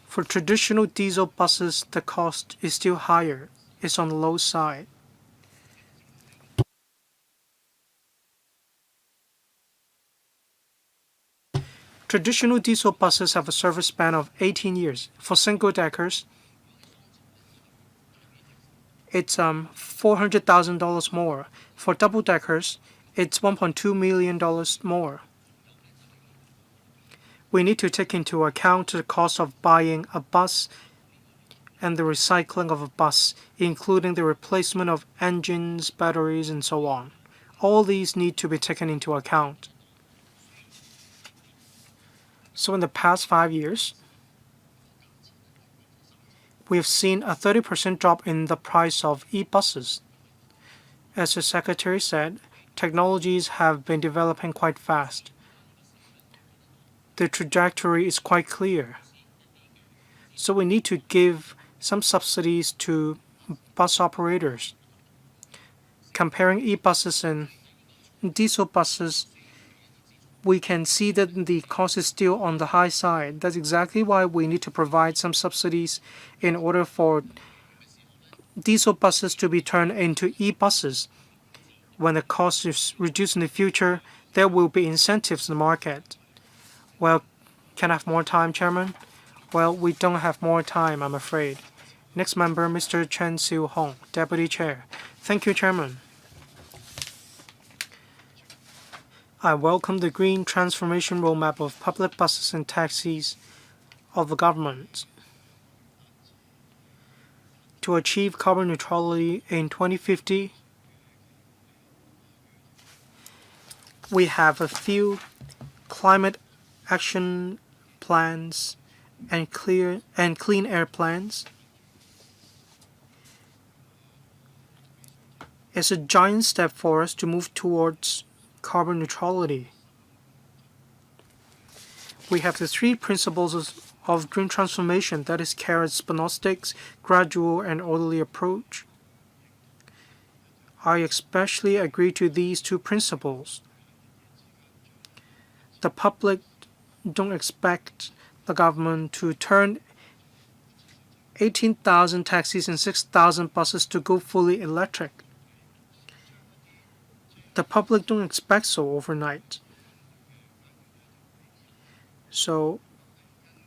For traditional diesel buses, the cost is still higher. It's on the low side. Traditional diesel buses have a service span of 18 years. For single-deckers, it's $400,000 more. For double-deckers, it's $1.2 million more. We need to take into account the cost of buying a bus and the recycling of a bus, including the replacement of engines, batteries, and so on. All these need to be taken into account. So in the past 5 years, we have seen a 30% drop in the price of e-buses. As the Secretary said, technologies have been developing quite fast. The trajectory is quite clear. So we need to give some subsidies to bus operators. Comparing e-buses and diesel buses, we can see that the cost is still on the high side. That's exactly why we need to provide some subsidies in order for diesel buses to be turned into e-buses. When the cost is reduced in the future, there will be incentives in the market. Well, can I have more time, Chairman? Well, we don't have more time, I'm afraid. Next member, Mr. Chen Siu-hong, Deputy Chair. Thank you, Chairman. I welcome the green transformation roadmap of public buses and taxis of the government. To achieve carbon neutrality in 2050, we have a few climate action plans and clean air plans. It's a giant step for us to move towards carbon neutrality. We have the three principles of green transformation, that is carrots but not sticks, gradual and orderly approach. I especially agree to these two principles. The public don't expect the government to turn 18,000 taxis and 6,000 buses to go fully electric. The public don't expect so overnight. So,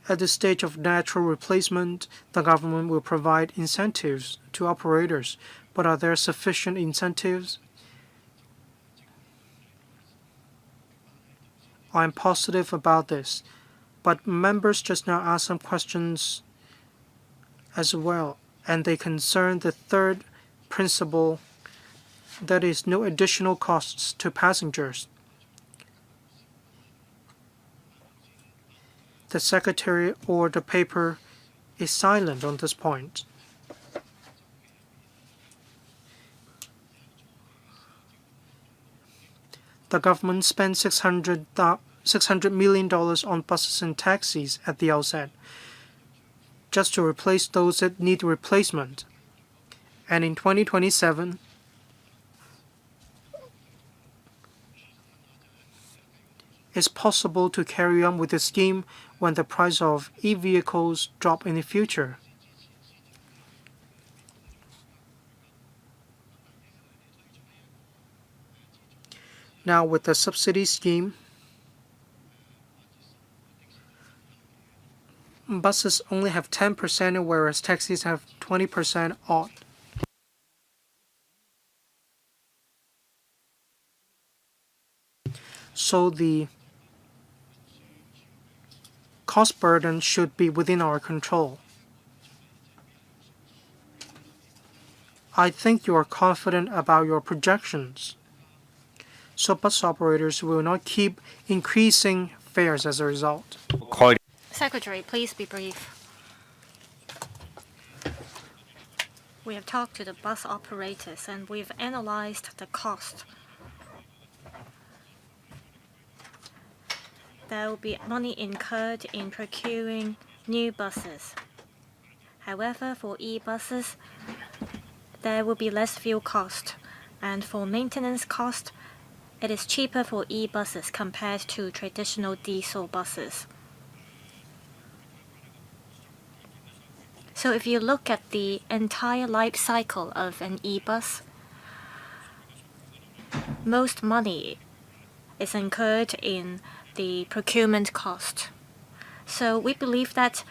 at the stage of natural replacement, the government will provide incentives to operators. But are there sufficient incentives? I'm positive about this. But members just now asked some questions as well, and they concern the third principle, that is no additional costs to passengers. The Secretary or the paper is silent on this point. The government spent $600 million on buses and taxis at the outset, just to replace those that need replacement. And in 2027, it's possible to carry on with the scheme when the price of e-vehicles drop in the future. Now, with the subsidy scheme, buses only have 10%, whereas taxis have 20% odd. So the cost burden should be within our control. I think you are confident about your projections. So bus operators will not keep increasing fares as a result. Secretary, please be brief. We have talked to the bus operators and we've analyzed the cost. there will be money incurred in procuring new buses. However, for e-buses, there will be less fuel cost, and for maintenance cost, it is cheaper for e-buses compared to traditional diesel buses. So if you look at the entire life cycle of an e-bus, most money is incurred in the procurement cost. So we believe that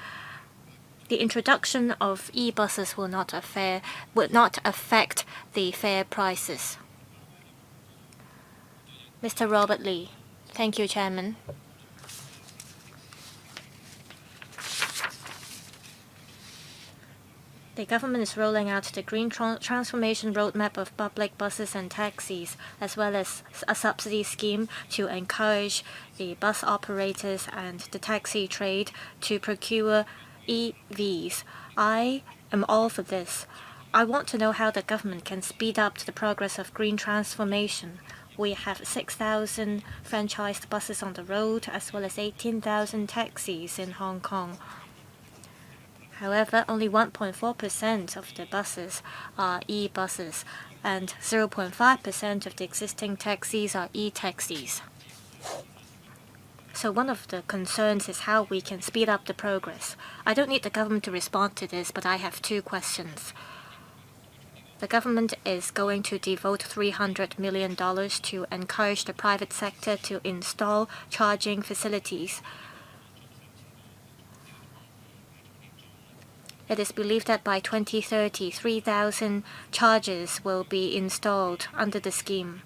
the introduction of e-buses would not affect the fare prices. Mr. Robert Lee. Thank you, Chairman. The government is rolling out the green transformation roadmap of public buses and taxis, as well as a subsidy scheme to encourage the bus operators and the taxi trade to procure EVs. I am all for this. I want to know how the government can speed up the progress of green transformation. We have 6,000 franchised buses on the road, as well as 18,000 taxis in Hong Kong. However, only 1.4% of the buses are e-buses, and 0.5% of the existing taxis are e-taxis. So one of the concerns is how we can speed up the progress. I don't need the government to respond to this, but I have two questions. The government is going to devote $300 million to encourage the private sector to install charging facilities. It is believed that by 2030, 3,000 chargers will be installed under the scheme.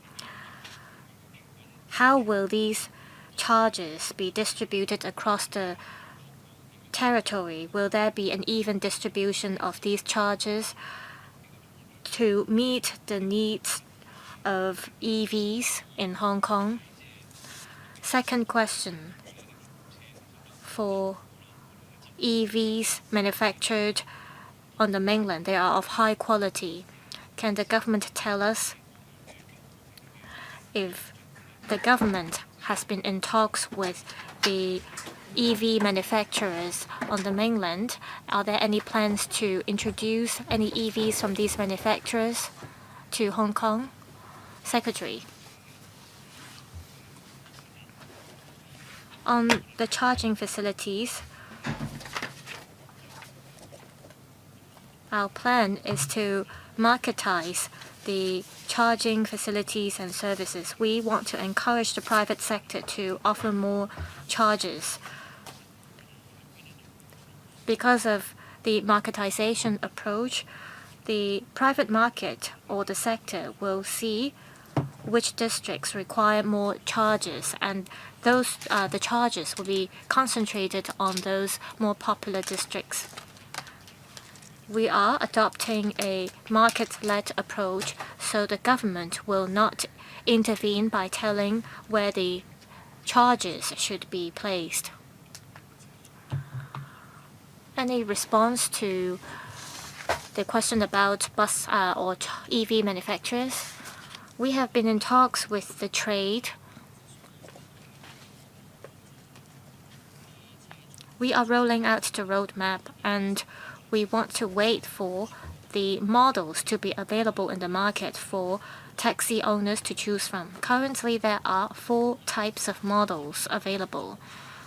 How will these chargers be distributed across the territory? Will there be an even distribution of these chargers to meet the needs of EVs in Hong Kong? Second question. For EVs manufactured on the mainland, they are of high quality. Can the government tell us if the government has been in talks with the EV manufacturers on the mainland? Are there any plans to introduce any EVs from these manufacturers to Hong Kong? Secretary. On the charging facilities, our plan is to marketize the charging facilities and services. We want to encourage the private sector to offer more chargers. Because of the marketization approach, the private market or the sector will see which districts require more chargers, and the chargers will be concentrated on those more popular districts. We are adopting a market-led approach, so the government will not intervene by telling where the charges should be placed. Any response to the question about bus or EV manufacturers? We have been in talks with the trade. We are rolling out the roadmap, and we want to wait for the models to be available in the market for taxi owners to choose from. Currently, there are 4 types of models available.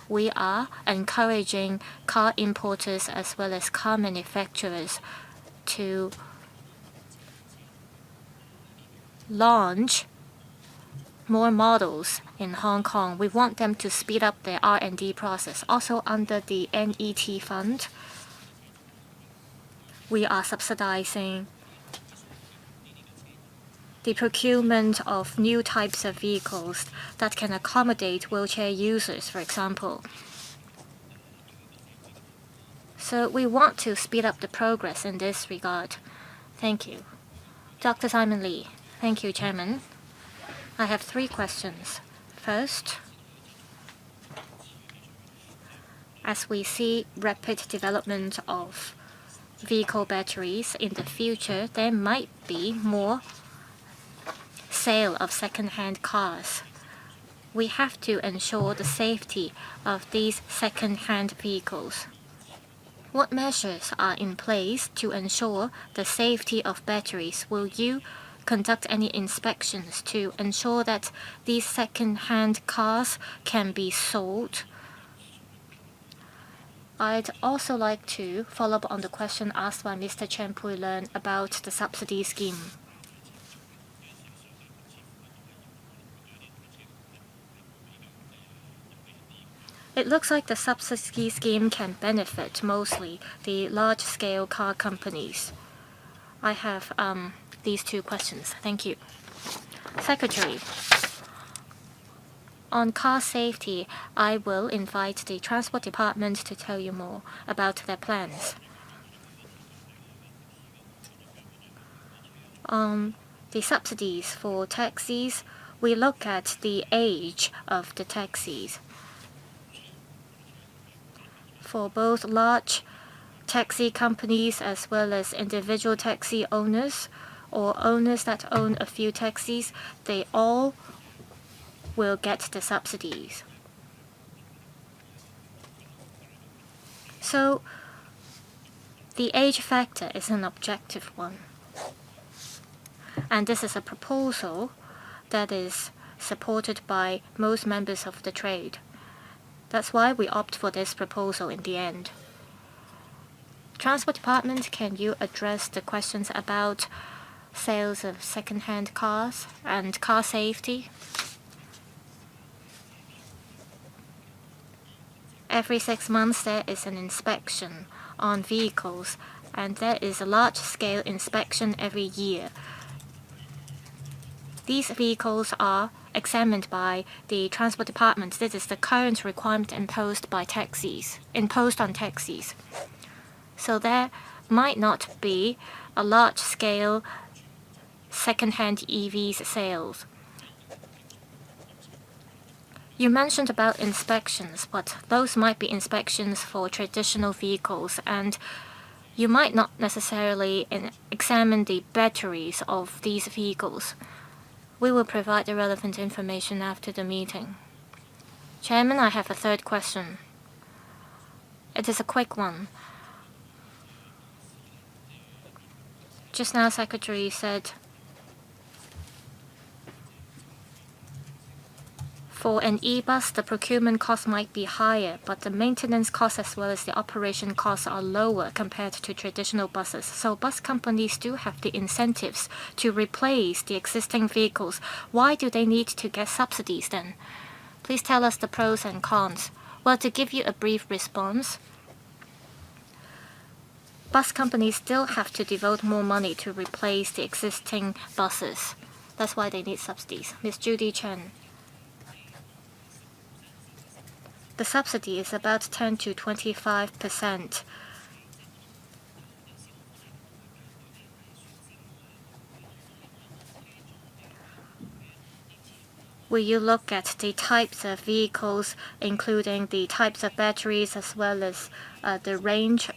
We are encouraging car importers as well as car manufacturers to launch more models in Hong Kong. We want them to speed up their R&D process. Also, under the NET fund, we are subsidizing the procurement of new types of vehicles that can accommodate wheelchair users, for example. So we want to speed up the progress in this regard. Thank you. Dr. Simon Lee. Thank you, Chairman. I have 3 questions. First, as we see rapid development of vehicle batteries in the future, there might be more sale of second-hand cars. we have to ensure the safety of these second-hand vehicles. What measures are in place to ensure the safety of batteries? Will you conduct any inspections to ensure that these second-hand cars can be sold? I'd also like to follow up on the question asked by Mr. Chen Pui-Leung about the subsidy scheme. It looks like the subsidy scheme can benefit mostly the large-scale car companies. I have these two questions. Thank you. Secretary, on car safety, I will invite the Transport Department to tell you more about their plans. On the subsidies for taxis, we look at the age of the taxis. For both large taxi companies as well as individual taxi owners or owners that own a few taxis, they all will get the subsidies. So the age factor is an objective one. And this is a proposal that is supported by most members of the trade. That's why we opt for this proposal in the end. Transport Department, can you address the questions about sales of second-hand cars and car safety? Every 6 months there is an inspection on vehicles, and there is a large-scale inspection every year. These vehicles are examined by the Transport Department. This is the current requirement imposed on taxis. So there might not be a large-scale second-hand EVs sales. You mentioned about inspections, but those might be inspections for traditional vehicles, and you might not necessarily examine the batteries of these vehicles. We will provide the relevant information after the meeting. Chairman, I have a third question. It is a quick one. Just now, Secretary said for an e-bus, the procurement cost might be higher, but the maintenance costs as well as the operation costs are lower compared to traditional buses. So bus companies do have the incentives to replace the existing vehicles. Why do they need to get subsidies then? Please tell us the pros and cons. Well, to give you a brief response, bus companies still have to devote more money to replace the existing buses. That's why they need subsidies. Ms. Judy Chen. The subsidy is about 10 to 25%. Will you look at the types of vehicles, including the types of batteries as well as the range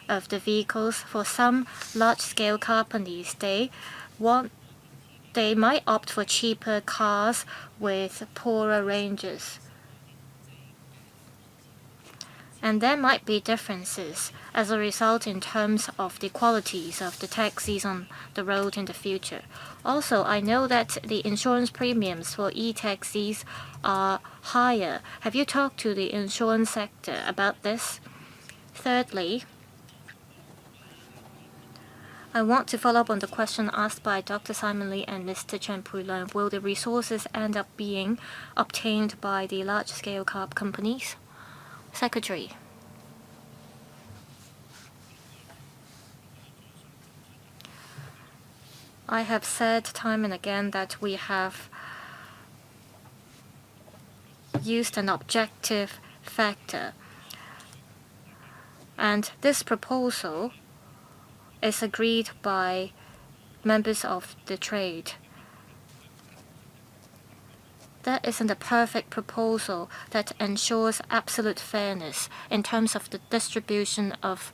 of the vehicles? For some large-scale companies, they might opt for cheaper cars with poorer ranges. And there might be differences as a result in terms of the qualities of the taxis on the road in the future. Also, I know that the insurance premiums for e-taxis are higher. Have you talked to the insurance sector about this? Thirdly, I want to follow up on the question asked by Dr. Simon Lee and Mr. Chen Pui-Leung. Will the resources end up being obtained by the large-scale car companies? Secretary. I have said time and again that we have used an objective factor. And this proposal is agreed by members of the trade. That isn't a perfect proposal that ensures absolute fairness in terms of the distribution of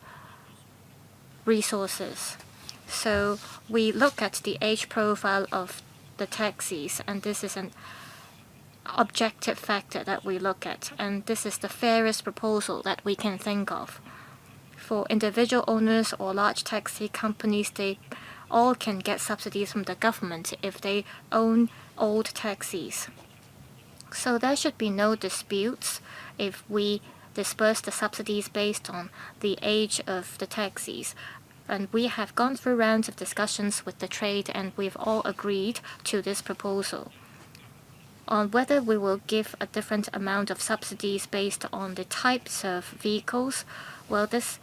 resources. So we look at the age profile of the taxis, and this is objective factor that we look at, and this is the fairest proposal that we can think of. For individual owners or large taxi companies, they all can get subsidies from the government if they own old taxis. So there should be no disputes if we disperse the subsidies based on the age of the taxis. And we have gone through rounds of discussions with the trade, and we've all agreed to this proposal. On whether we will give a different amount of subsidies based on the types of vehicles, this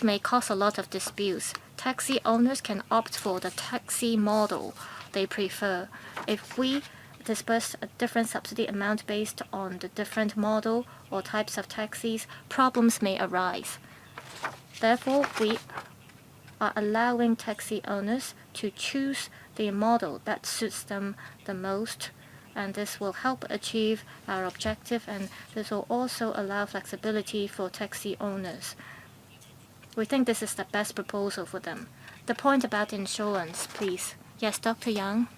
may cause a lot of disputes. Taxi owners can opt for the taxi model they prefer. If we disperse a different subsidy amount based on the different model or types of taxis, problems may arise. Therefore, we are allowing taxi owners to choose the model that suits them the most, and this will help achieve our objective, and this will also allow flexibility for taxi owners. We think this is the best proposal for them. The point about insurance, please. Yes, Dr. Yang?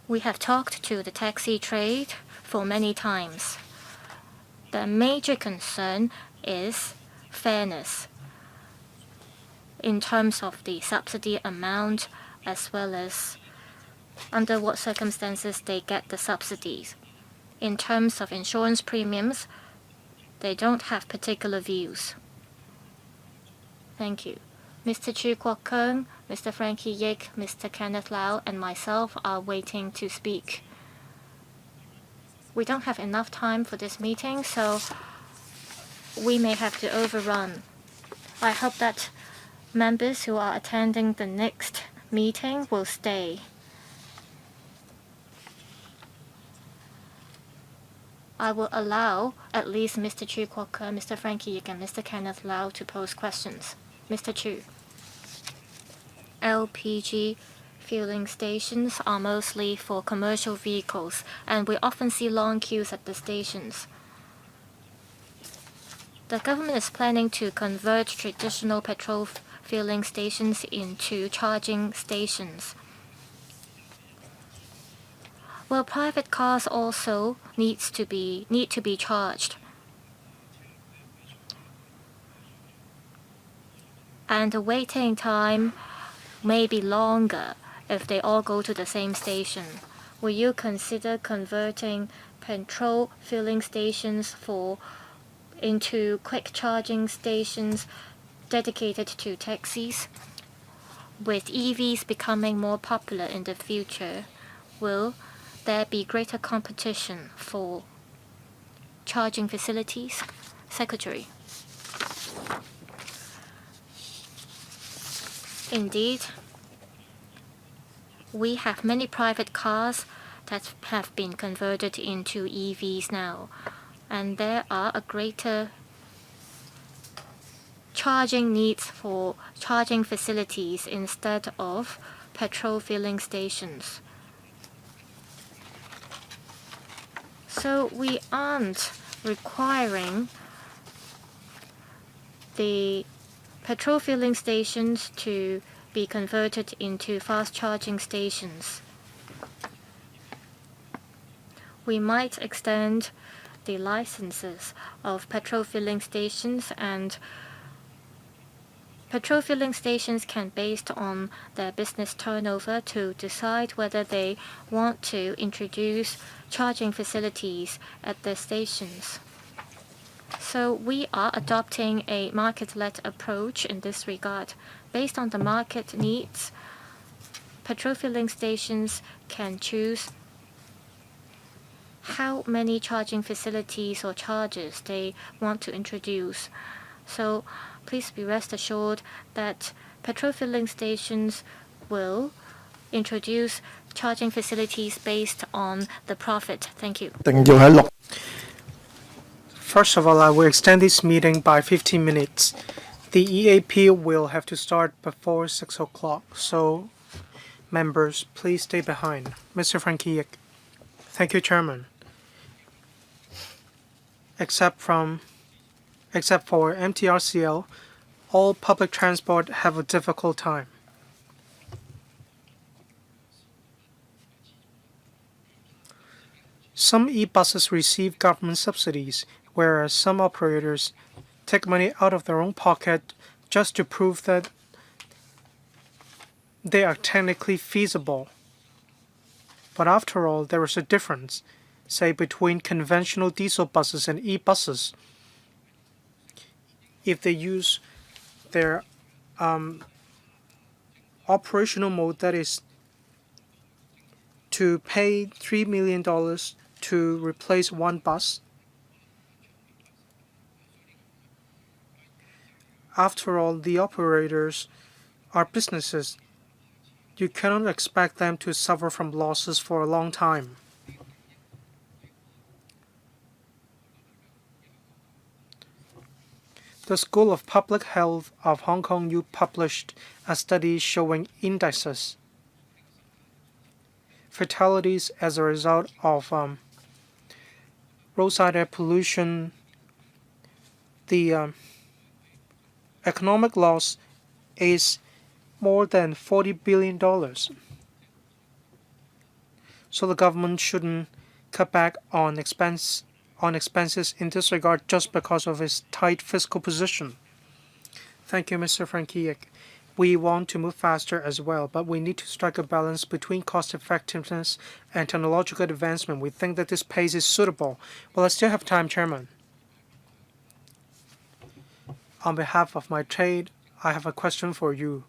We have talked to the taxi trade for many times. The major concern is fairness in terms of the subsidy amount, as well as under what circumstances they get the subsidies. In terms of insurance premiums, they don't have particular views. Thank you. Mr. Chu Kwok-keung, Mr. Frankie Yik, Mr. Kenneth Lau, and myself are waiting to speak. We don't have enough time for this meeting, so we may have to overrun. I hope that members who are attending the next meeting will stay. I will allow at least Mr. Chu Kwok-keung, Mr. Frankie Yik, and Mr. Kenneth Lau to pose questions. Mr. Chu. LPG fueling stations are mostly for commercial vehicles, and we often see long queues at the stations. The government is planning to convert traditional petrol filling stations into charging stations. Well, private cars also need to be charged. And the waiting time may be longer if they all go to the same station. Will you consider converting petrol filling stations into quick charging stations dedicated to taxis? With EVs becoming more popular in the future, will there be greater competition for charging facilities? Secretary. Indeed, we have many private cars that have been converted into EVs now, and there are a greater charging needs for charging facilities instead of petrol filling stations. So we aren't requiring the petrol filling stations to be converted into fast charging stations. We might extend the licenses of petrol filling stations, and petrol filling stations can, based on their business turnover, to decide whether they want to introduce charging facilities at their stations. So we are adopting a market-led approach in this regard. Based on the market needs, petrol filling stations can choose how many charging facilities or chargers they want to introduce. So please be rest assured that petrol filling stations will introduce charging facilities based on the profit. Thank you. First of all, I will extend this meeting by 15 minutes. The EAP will have to start before 6 o'clock, so members, please stay behind. Mr. Frankie Yik. Thank you, Chairman. Except for MTRCL, all public transport have a difficult time. Some e-buses receive government subsidies, whereas some operators take money out of their own pocket just to prove that they are technically feasible. But after all, there is a difference, say, between conventional diesel buses and e-buses. If they use their operational mode, that is, to pay $3 million to replace one bus, after all, the operators are businesses. You cannot expect them to suffer from losses for a long time. The School of Public Health of Hong Kong U published a study showing indices. Fatalities as a result of roadside air pollution, the economic loss is more than $40 billion. So the government shouldn't cut back on expenses in this regard just because of its tight fiscal position. Thank you, Mr. Frankiek. We want to move faster as well, but we need to strike a balance between cost effectiveness and technological advancement. We think that this pace is suitable. Well, I still have time, Chairman. On behalf of my trade, I have a question for you.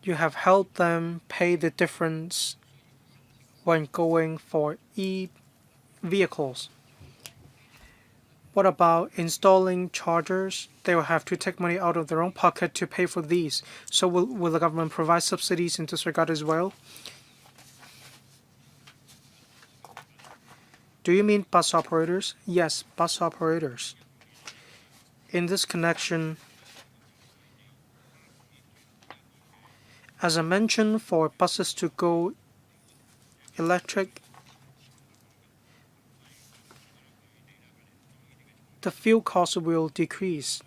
You have helped them pay the difference when going for e-vehicles. What about installing chargers? They will have to take money out of their own pocket to pay for these. So will the government provide subsidies in this regard as well? Do you mean bus operators? Yes, bus operators. In this connection, as I mentioned, for buses to go electric, the fuel cost will decrease.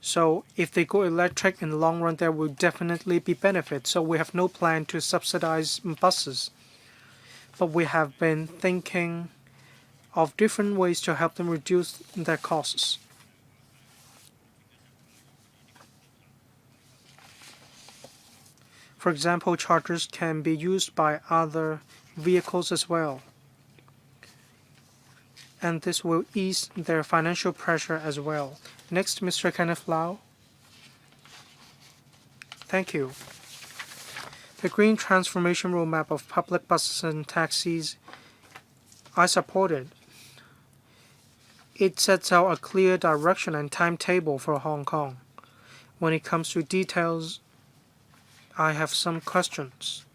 So if they go electric in the long run, there will definitely be benefits. So we have no plan to subsidize buses. But we have been thinking of different ways to help them reduce their costs. For example, chargers can be used by other vehicles as well. And this will ease their financial pressure as well. Next, Mr. Kenneth Lau. Thank you. The Green Transformation Roadmap of public buses and taxis, I support it. It sets out a clear direction and timetable for Hong Kong. When it comes to details, I have some questions.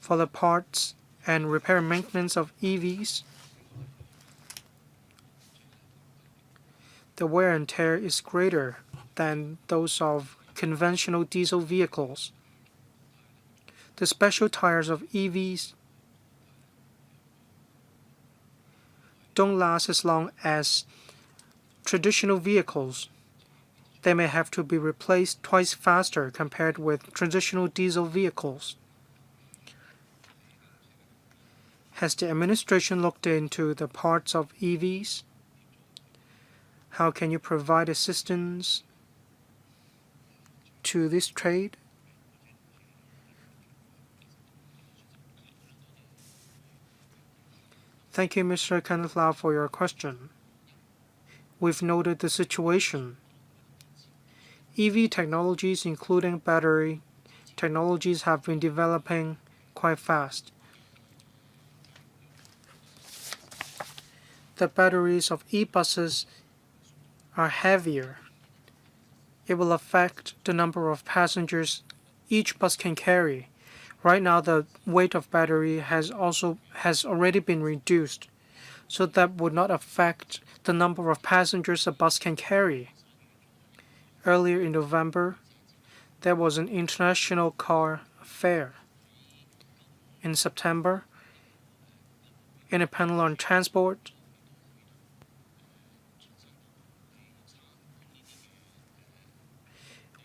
For the parts and repair and maintenance of EVs, the wear and tear is greater than those of conventional diesel vehicles. The special tires of EVs don't last as long as traditional vehicles. They may have to be replaced twice faster compared with traditional diesel vehicles. Has the administration looked into the parts of EVs? How can you provide assistance to this trade? Thank you, Mr. Kenneth Lau, for your question. We've noted the situation. EV technologies, including battery technologies, have been developing quite fast. The batteries of e-buses are heavier. It will affect the number of passengers each bus can carry. Right now, the weight of battery has already been reduced, so that would not affect the number of passengers a bus can carry. Earlier in November, there was an international car fair. In September, in a panel on transport,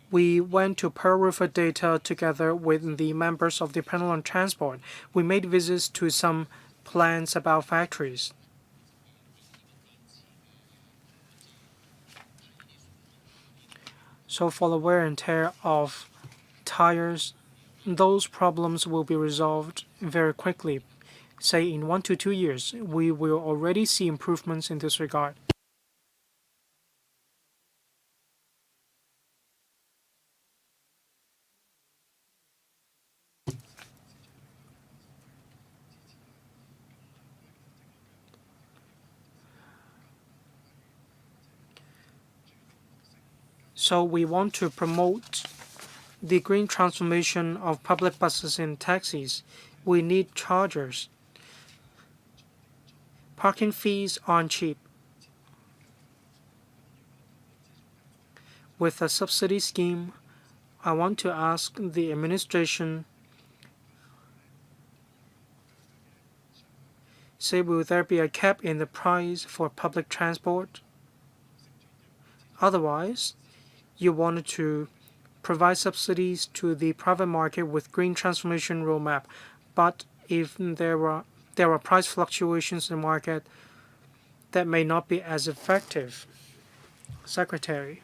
we went to Pearl River Data together with the members of the panel on transport. We made visits to some plans about factories. So for the wear and tear of tires, those problems will be resolved very quickly. Say in 1 to 2 years, we will already see improvements in this regard. So we want to promote the green transformation of public buses and taxis. We need chargers. Parking fees aren't cheap. With a subsidy scheme, I want to ask the administration, say, will there be a cap in the price for public transport? Otherwise, you wanted to provide subsidies to the private market with green transformation roadmap, but if there are price fluctuations in the market, that may not be as effective. Secretary.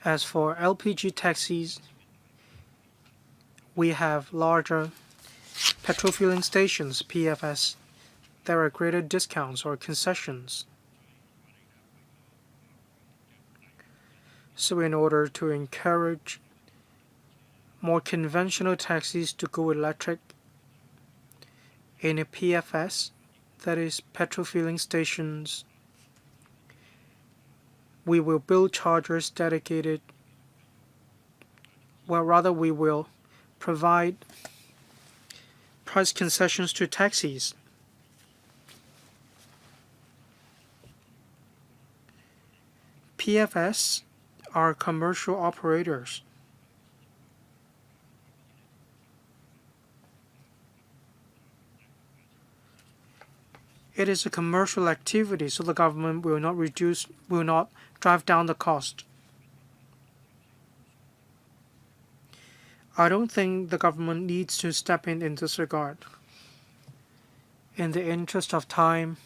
As for LPG taxis, we have larger petrol filling stations, PFS. There are greater discounts or concessions. So in order to encourage more conventional taxis to go electric, in a PFS, that is petrol filling stations, we will build chargers dedicated, well, rather we will provide price concessions to taxis. PFS are commercial operators. It is a commercial activity, so the government will not drive down the cost. I don't think the government needs to step in this regard. In the interest of time,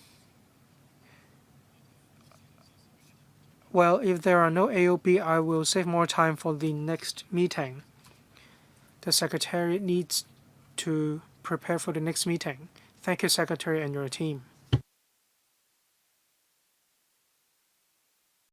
well, if there are no AOB, I will save more time for the next meeting. The Secretariat needs to prepare for the next meeting. Thank you, Secretary, and your team.